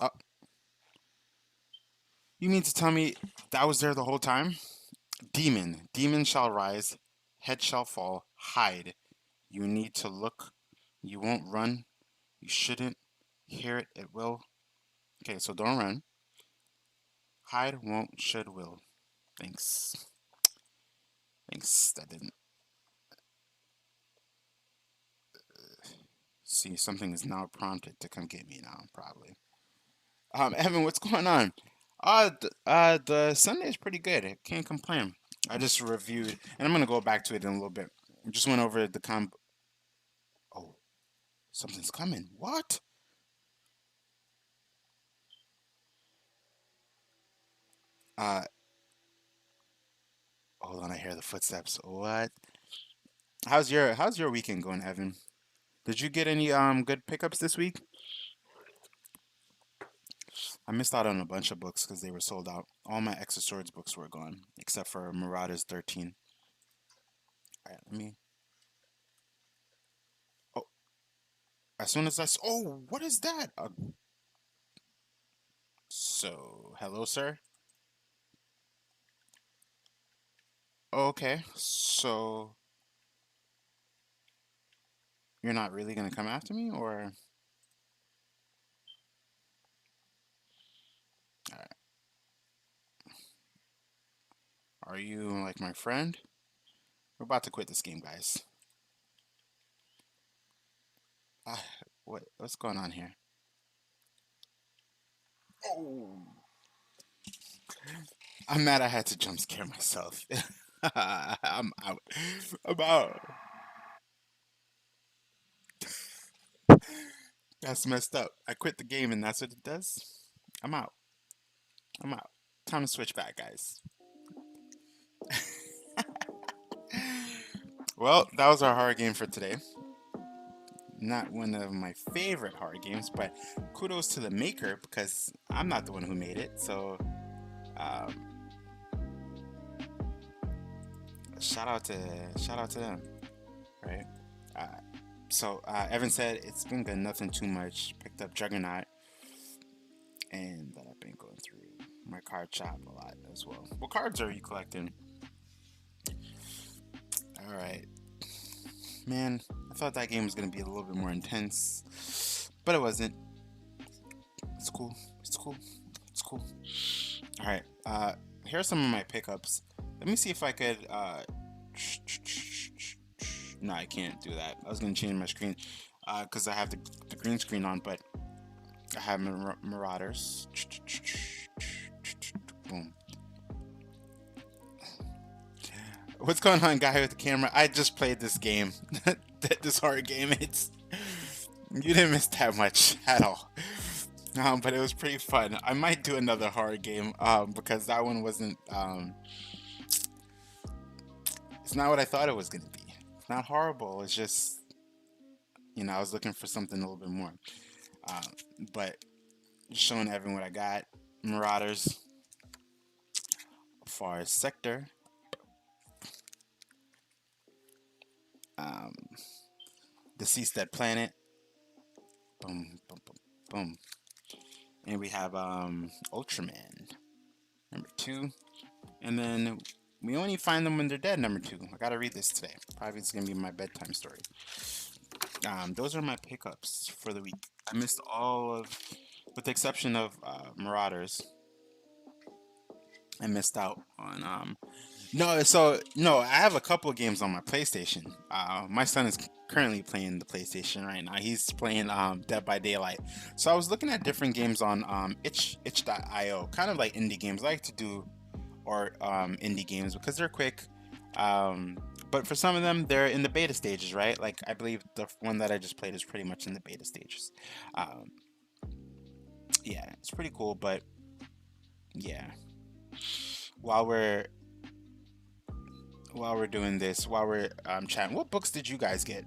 Oh. You mean to tell me that was there the whole time? Demon. Demon shall rise. Head shall fall. Hide. You need to look. You won't run. You shouldn't. Hear it. It will. Okay, so don't run. Hide, won't, should, will. Thanks. Thanks. That didn't. See, something is now prompted to come get me now, probably. Evan, what's going on? The Sunday is pretty good. I can't complain. I just reviewed, and I'm gonna go back to it in a little bit. I just went over the Oh, something's coming. What? Uh, hold on. I hear the footsteps. What? How's your weekend going, Evan? Did you get any good pickups this week? I missed out on a bunch of books because they were sold out. All my X of Swords books were gone, except for Marauders 13. All right, let me. Oh, as soon as oh, what is that? So, hello, sir. Okay, so you're not really gonna come after me, or uh, are you like my friend? We're about to quit this game, guys. Ah, what's going on here? Oh, I'm mad I had to jump scare myself. I'm out. I'm out. That's messed up. I quit the game and that's what it does. I'm out. I'm out. Time to switch back, guys. Well, that was our horror game for today. Not one of my favorite horror games, but kudos to the maker because I'm not the one who made it. So, um, shout out to them, right? Uh, Evan said it's been good, nothing too much. Picked up Juggernaut, and that I've been going through my card shop a lot as well. What cards are you collecting? All right, man. I thought that game was gonna be a little bit more intense, but it wasn't. It's cool. It's cool. It's cool. All right. Here are some of my pickups. Let me see if I could. No, I can't do that. I was gonna change my screen, because I have the green screen on, but I have Marauders. Boom. What's going on, guy with the camera? I just played this game, this horror game. You didn't miss that much at all. But it was pretty fun. I might do another horror game, because that one wasn't. It's not what I thought it was gonna be. It's not horrible. It's just, I was looking for something a little bit more. Uh, but just showing everyone what I got. Marauders, far as sector. Um, Deceased that planet. Boom, boom, boom, boom. And we have Ultraman, number 2. And then we only find them when they're dead, number 2. I gotta read this today. Probably it's gonna be my bedtime story. Those are my pickups for the week. I missed all of, with the exception of Marauders. I missed out on no, I have a couple of games on my PlayStation. My son is currently playing the PlayStation right now. He's playing Dead by Daylight. So I was looking at different games on itch.io, kind of like indie games. I like to do or indie games because they're quick. But for some of them, they're in the beta stages, right? Like I believe the one that I just played is pretty much in the beta stages. Um, yeah, it's pretty cool, but yeah. While we're doing this, while we're chatting, what books did you guys get?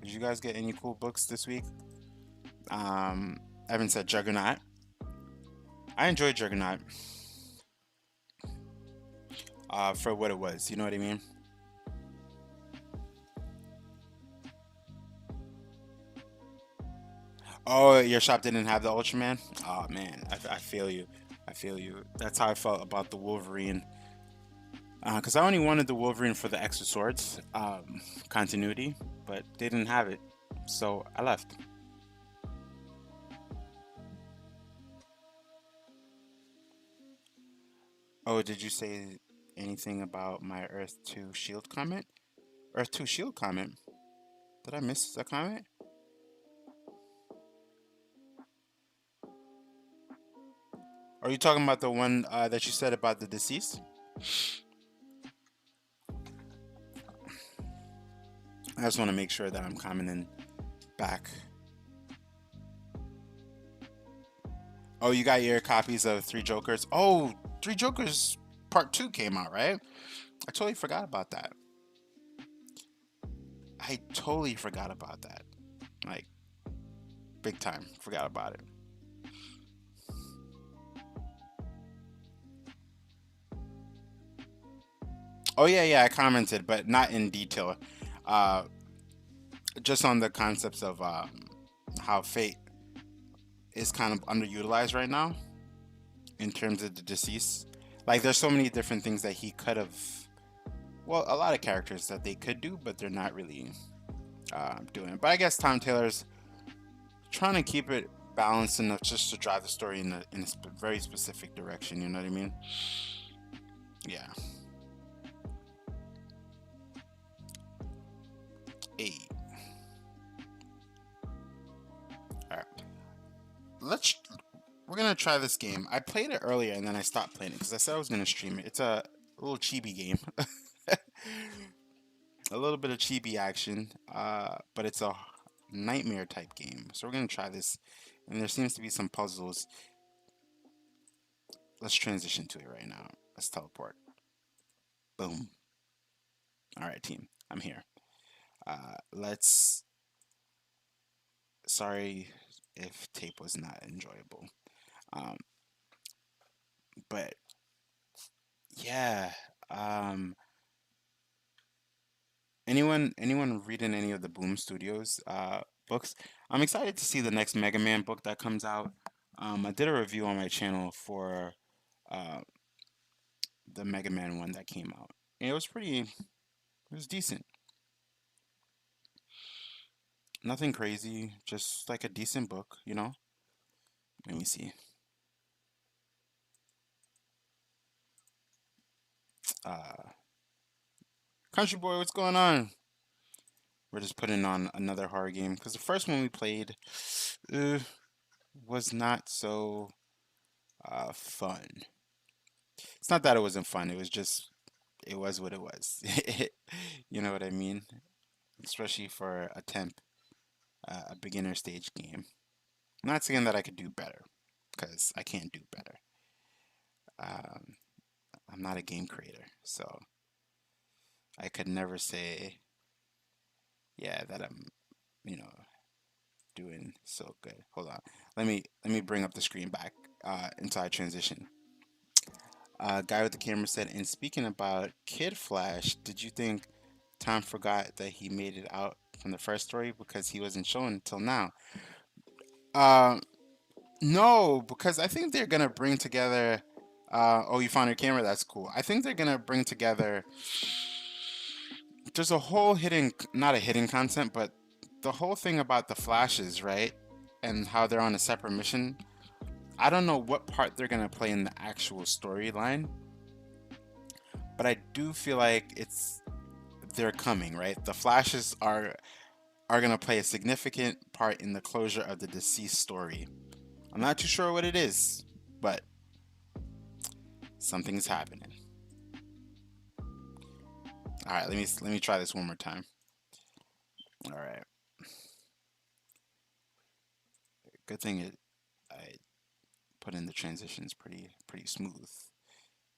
Did you guys get any cool books this week? Evan said Juggernaut. I enjoyed Juggernaut. For what it was, you know what I mean? Oh, your shop didn't have the Ultraman? Oh man, I feel you. I feel you. That's how I felt about the Wolverine. Because I only wanted the Wolverine for the extra swords continuity, but they didn't have it, so I left. Oh, did you say anything about my Earth 2 Shield comment? Earth 2 Shield comment. Did I miss a comment? Are you talking about the one that you said about the deceased? I just want to make sure that I'm commenting back. Oh, you got your copies of Three Jokers? Oh, Three Jokers Part 2 came out, right? I totally forgot about that. I totally forgot about that. Like, big time. Forgot about it. Oh, yeah, I commented, but not in detail. Uh, just on the concepts of how Fate is kind of underutilized right now in terms of the deceased. Like, there's so many different things that he could have. Well, a lot of characters that they could do, but they're not really doing it. But I guess Tom Taylor's trying to keep it balanced enough just to drive the story in a very specific direction. You know what I mean? Yeah. 8. All right. We're gonna try this game. I played it earlier and then I stopped playing it because I said I was gonna stream it. It's a little chibi game. A little bit of chibi action, but it's a nightmare type game. So we're gonna try this, and there seems to be some puzzles. Let's transition to it right now. Let's teleport. Boom. All right, team. I'm here. Let's. Sorry if tape was not enjoyable, um, but yeah. Anyone reading any of the Boom Studios books? I'm excited to see the next Mega Man book that comes out. I did a review on my channel for uh, the Mega Man one that came out. And it was decent. Nothing crazy, just like a decent book, you know? Let me see. Uh, Country Boy, what's going on? We're just putting on another horror game because the first one we played uh, was not so fun. It's not that it wasn't fun, it was just, it was what it was. You know what I mean? Especially for a temp, a beginner stage game. I'm not saying that I could do better, because I can't do better. Um, I'm not a game creator, so I could never say, yeah, that I'm, you know, doing so good. Hold on, let me bring up the screen back until I transition. Guy with the camera said, and speaking about Kid Flash, did you think Tom forgot that he made it out from the first story because he wasn't shown until now? Uh, no, because I think they're gonna bring together. Oh, you found your camera. That's cool. I think they're gonna bring together. There's a whole hidden, not a hidden content, but the whole thing about the flashes, right? And how they're on a separate mission. I don't know what part they're gonna play in the actual storyline, but I do feel like they're coming, right? The flashes are gonna play a significant part in the closure of the deceased story. I'm not too sure what it is, but something's happening. All right, let me try this one more time. All right. Good thing I put in the transitions pretty smooth.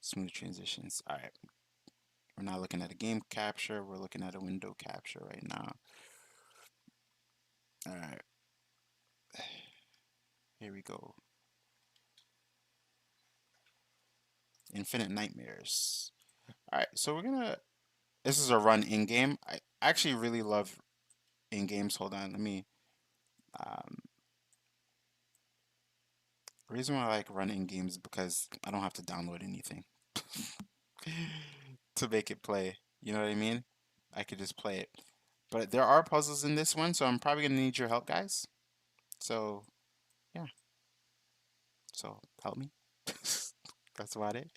Smooth transitions. All right. We're not looking at a game capture. We're looking at a window capture right now. All right. Here we go. Infinite Nightmares. All right. So we're gonna. This is a run in game. I actually really love in games. Hold on. Let me. Um, the reason why I like run in games is because I don't have to download anything to make it play. You know what I mean? I could just play it. But there are puzzles in this one, so I'm probably gonna need your help, guys. So yeah. So help me. That's about it.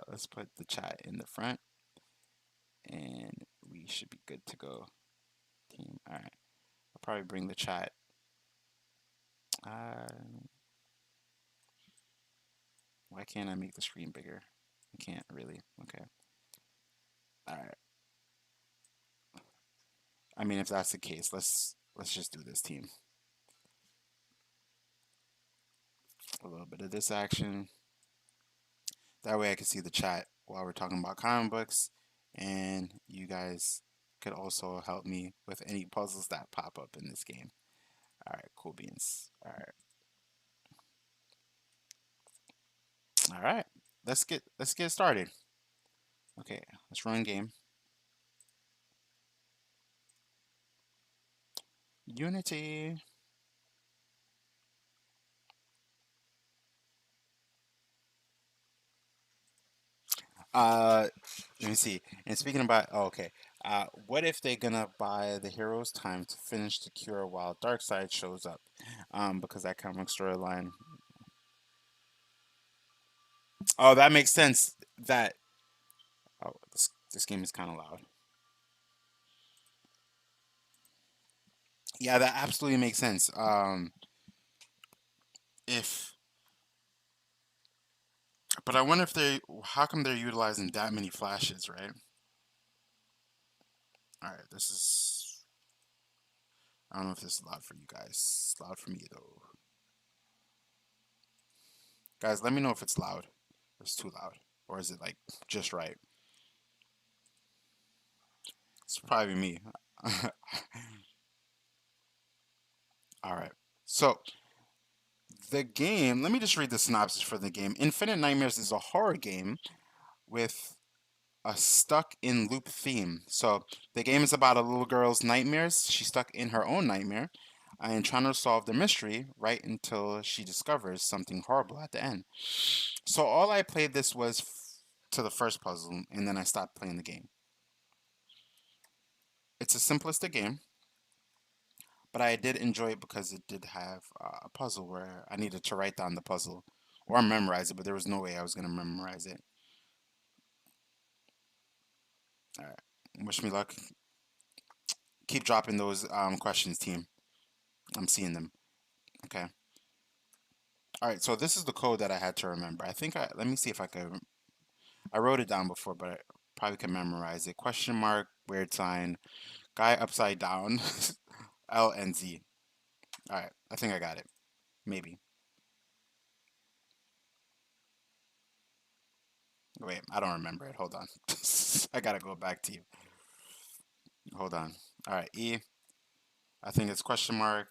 Let's put the chat in the front, and we we should be good to go. Team. All right. I'll probably bring the chat. Why can't I make the screen bigger? I can't really. Okay. All right. I mean, if that's the case, let's just do this team. A little bit of this action. That way I can see the chat while we're talking about comic books, and you guys could also help me with any puzzles that pop up in this game. All right, cool beans. All right. All right. Let's get started. Okay, let's run game. Unity. Uh, Let me see. And speaking about, oh, okay. What if they're gonna buy the hero's time to finish the cure while Darkseid shows up? Because that comic storyline. Oh, that makes sense. That. Oh, this game is kind of loud. Yeah, that absolutely makes sense. If, but I wonder if they, how come they're utilizing that many flashes, right? All right, this is. I don't know if this is loud for you guys. It's loud for me though. Guys, let me know if it's loud. Or it's too loud, or is it like just right? It's probably me. All right. So the game. Let me just read the synopsis for the game. Infinite Nightmares is a horror game with a stuck in loop theme. So the game is about a little girl's nightmares. She's stuck in her own nightmare and trying to solve the mystery right until she discovers something horrible at the end. So all I played this was to the first puzzle and then I stopped playing the game. It's a simplistic game, but I did enjoy it because it did have a puzzle where I needed to write down the puzzle or memorize it, but there was no way I was going to memorize it. All right. Wish me luck. Keep dropping those questions, team. I'm seeing them. Okay. All right. So this is the code that I had to remember. Let me see if I could. I wrote it down before, but I probably can memorize it. Question mark, weird sign, guy upside down, L and Z. All right. I think I got it. Maybe. Wait, I don't remember it. Hold on. I gotta go back to you. Hold on. All right. E. I think it's question mark,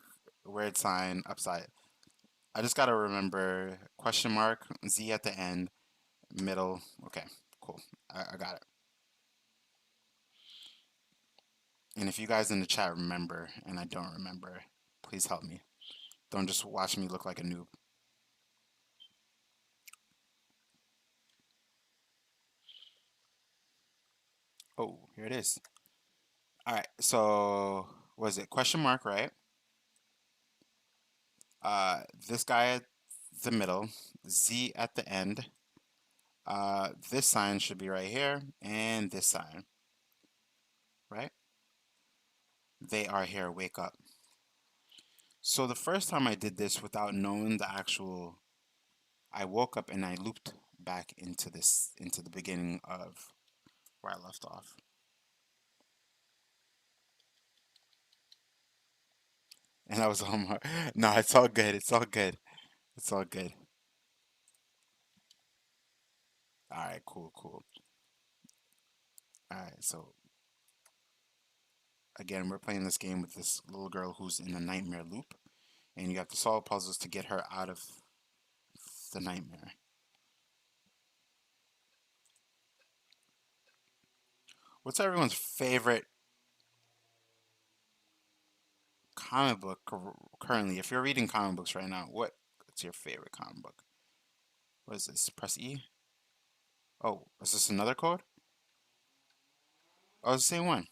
weird sign, upside. I just gotta remember question mark, Z at the end, middle. Okay, cool. I got it. And if you guys in the chat remember and I don't remember, please help me. Don't just watch me look like a noob. Oh, here it is. All right, so was it question mark, right? This guy at the middle, Z at the end. This sign should be right here, and this sign, right? They are here, wake up. So the first time I did this without knowing the actual, I woke up and I looped back into the beginning of where I left off. And I was on my, no, it's all good. It's all good. It's all good. All right, cool, cool. All right, so again, we're playing this game with this little girl who's in a nightmare loop, and you have to solve puzzles to get her out of the nightmare. What's everyone's favorite comic book currently? If you're reading comic books right now, what's your favorite comic book? What is this? Press E? Oh, is this another code? Oh, it's the same one.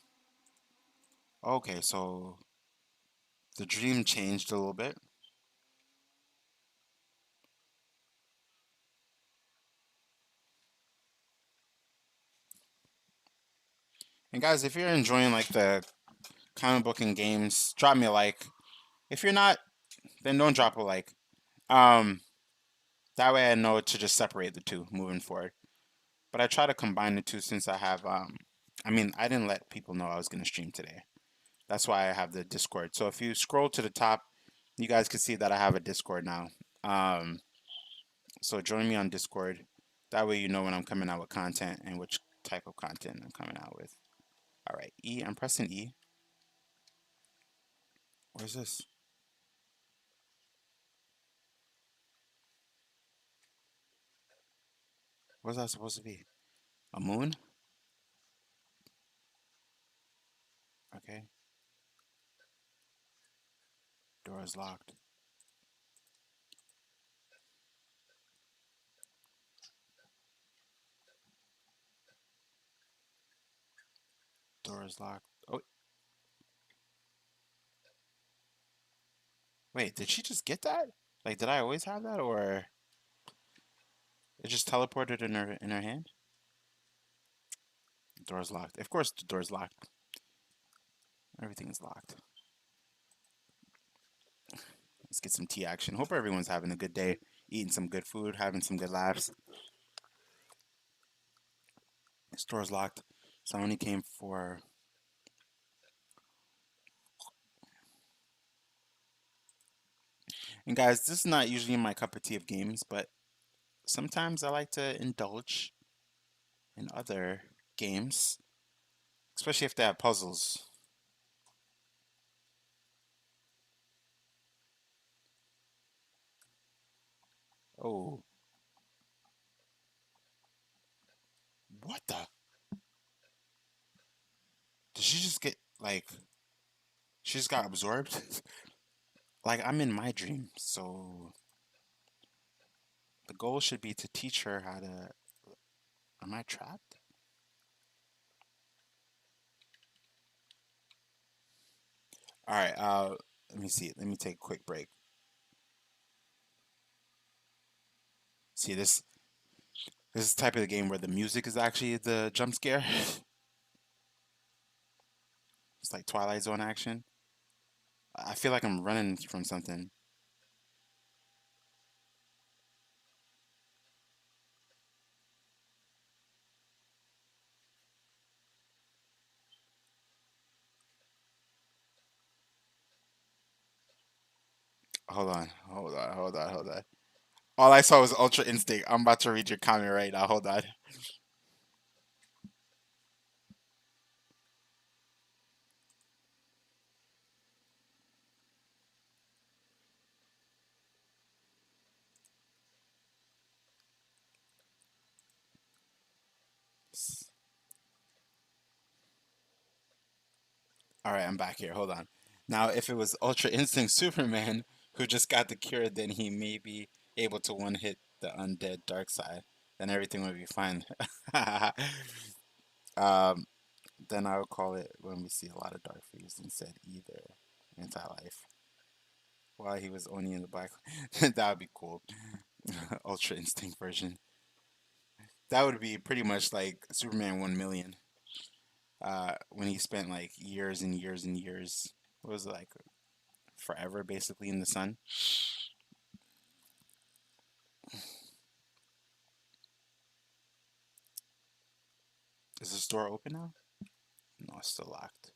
Okay, so the dream changed a little bit. And guys, if you're enjoying like the comic book and games, drop me a like. If you're not, then don't drop a like. Um, that way I know to just separate the two moving forward. But I try to combine the two since I have I mean, I didn't let people know I was gonna stream today. That's why I have the Discord. So if you scroll to the top, you guys can see that I have a Discord now. Um, so join me on Discord. That way you know when I'm coming out with content and which type of content I'm coming out with. All right, E. I'm pressing E. Where's this? What's that supposed to be? A moon? Okay. Door is locked. Door is locked. Oh, wait. Did she just get that? Like, did I always have that, or it just teleported in her hand? The door's locked. Of course, the door's locked. Everything is locked. Let's get some tea action. Hope everyone's having a good day, eating some good food, having some good laughs. This door's locked, so I only came for. And guys, this is not usually my cup of tea of games, but sometimes I like to indulge in other games, especially if they have puzzles. Oh, what the? Did she just get like? She just got absorbed? Like I'm in my dream, so the goal should be to teach her how to. Am I trapped? All right. Let me see. Let me take a quick break. See this. This is the type of the game where the music is actually the jump scare. It's like Twilight Zone action. I feel like I'm running from something. Hold on. Hold on. Hold on. Hold on. All I saw was Ultra Instinct. I'm about to read your comment right now. Hold on. All right, I'm back here. Hold on. Now, if it was Ultra Instinct Superman who just got the cure, then he may be able to one hit the undead dark side. Then everything would be fine. um, then I would call it when we see a lot of dark figures instead either anti-life. While he was only in the black, that would be cool. Ultra Instinct version. That would be pretty much like Superman 1 million. When he spent like years and years and years. What was it like? Forever basically in the sun. Is the store open now? No, it's still locked.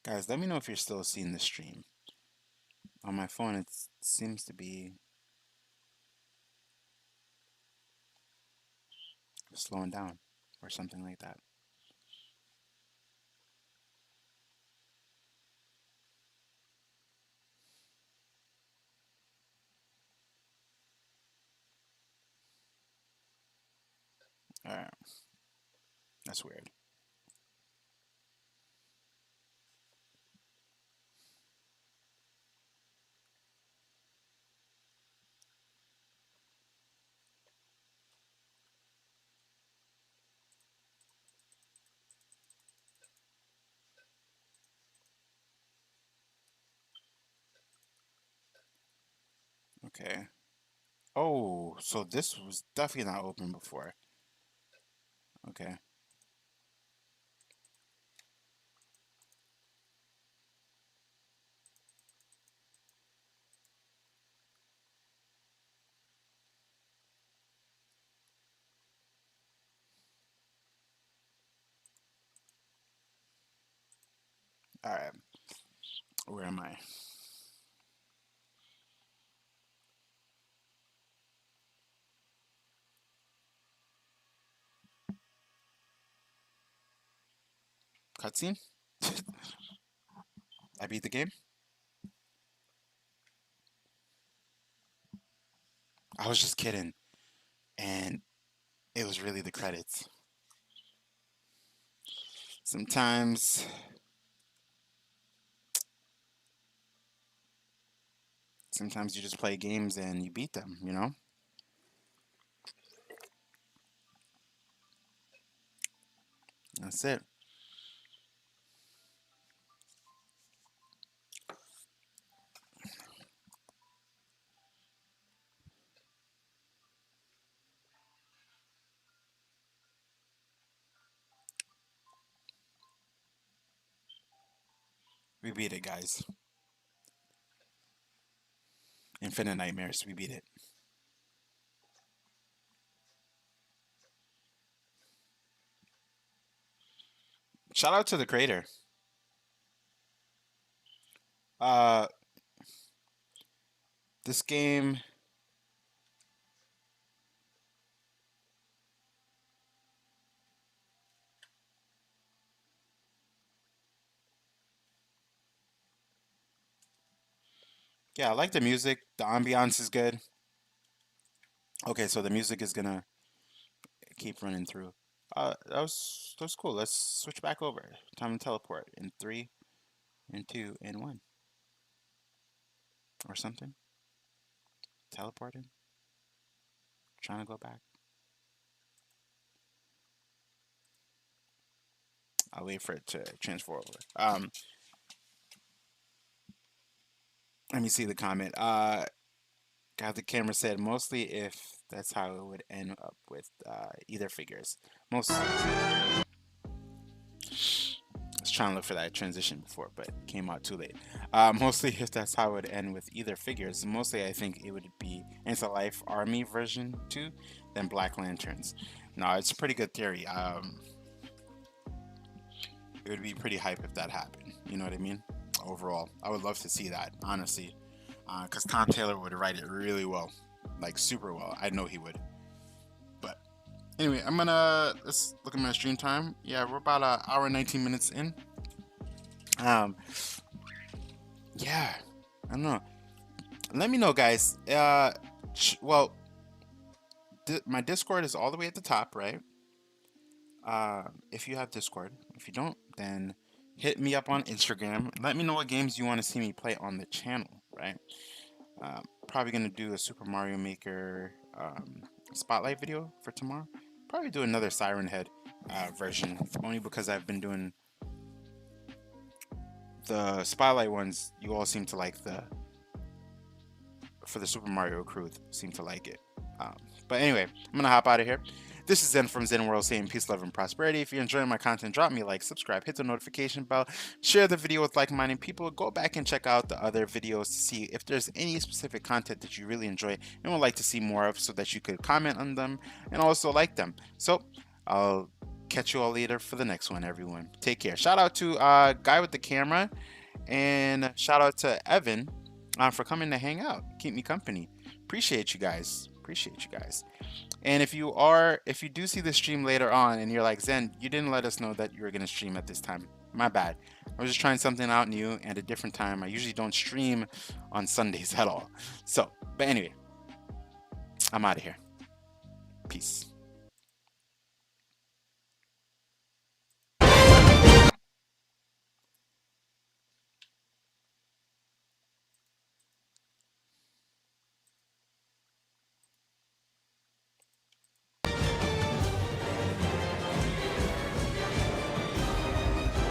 Guys, let me know if you're still seeing the stream. On my phone, it seems to be slowing down or something like that. Alright, that's weird. Okay. Oh, so this was definitely not open before. Okay. All right. Where am I? Cutscene? I beat the game? I was just kidding. And it was really the credits. Sometimes, sometimes you just play games and you beat them, you know? That's it. We beat it, guys. Infinite Nightmares, we beat it. Shout out to the creator. Uh, this game, yeah, I like the music. The ambiance is good. Okay, so the music is gonna keep running through. That was cool. Let's switch back over. Time to teleport in three, and two, and one, or something. Teleporting. Trying to go back. I'll wait for it to transfer over. Let me see the comment. God, the camera said mostly if that's how it would end up with either figures. Most. I was trying to look for that transition before, but it came out too late. Mostly if that's how it would end with either figures. Mostly I think it would be Anti-Life Army version 2, then Black Lanterns. No, it's a pretty good theory. It would be pretty hype if that happened. You know what I mean? Overall, I would love to see that, honestly. Because Tom Taylor would write it really well. Like, super well. I know he would. But anyway, let's look at my stream time. Yeah, we're about an hour and 19 minutes in. Yeah, I don't know. Let me know, guys. Well, my Discord is all the way at the top, right? If you have Discord. If you don't, then hit me up on Instagram. Let me know what games you want to see me play on the channel, right? Probably gonna do a Super Mario Maker spotlight video for tomorrow. Probably do another Siren Head version, only because I've been doing the spotlight ones. You all seem to like for the Super Mario crew seem to like it. But anyway, I'm gonna hop out of here. This is Zen from Zen World saying peace, love, and prosperity. If you're enjoying my content, drop me a like, subscribe, hit the notification bell, share the video with like-minded people. Go back and check out the other videos to see if there's any specific content that you really enjoy and would like to see more of, so that you could comment on them and also like them. So I'll catch you all later for the next one, everyone. Take care. Shout out to Guy with the camera, and shout out to Evan for coming to hang out, keep me company. Appreciate you guys. Appreciate you guys. And if you do see the stream later on and you're like, Zen, you didn't let us know that you were going to stream at this time. My bad. I was just trying something out new at a different time. I usually don't stream on Sundays at all. So, but anyway, I'm out of here. Peace.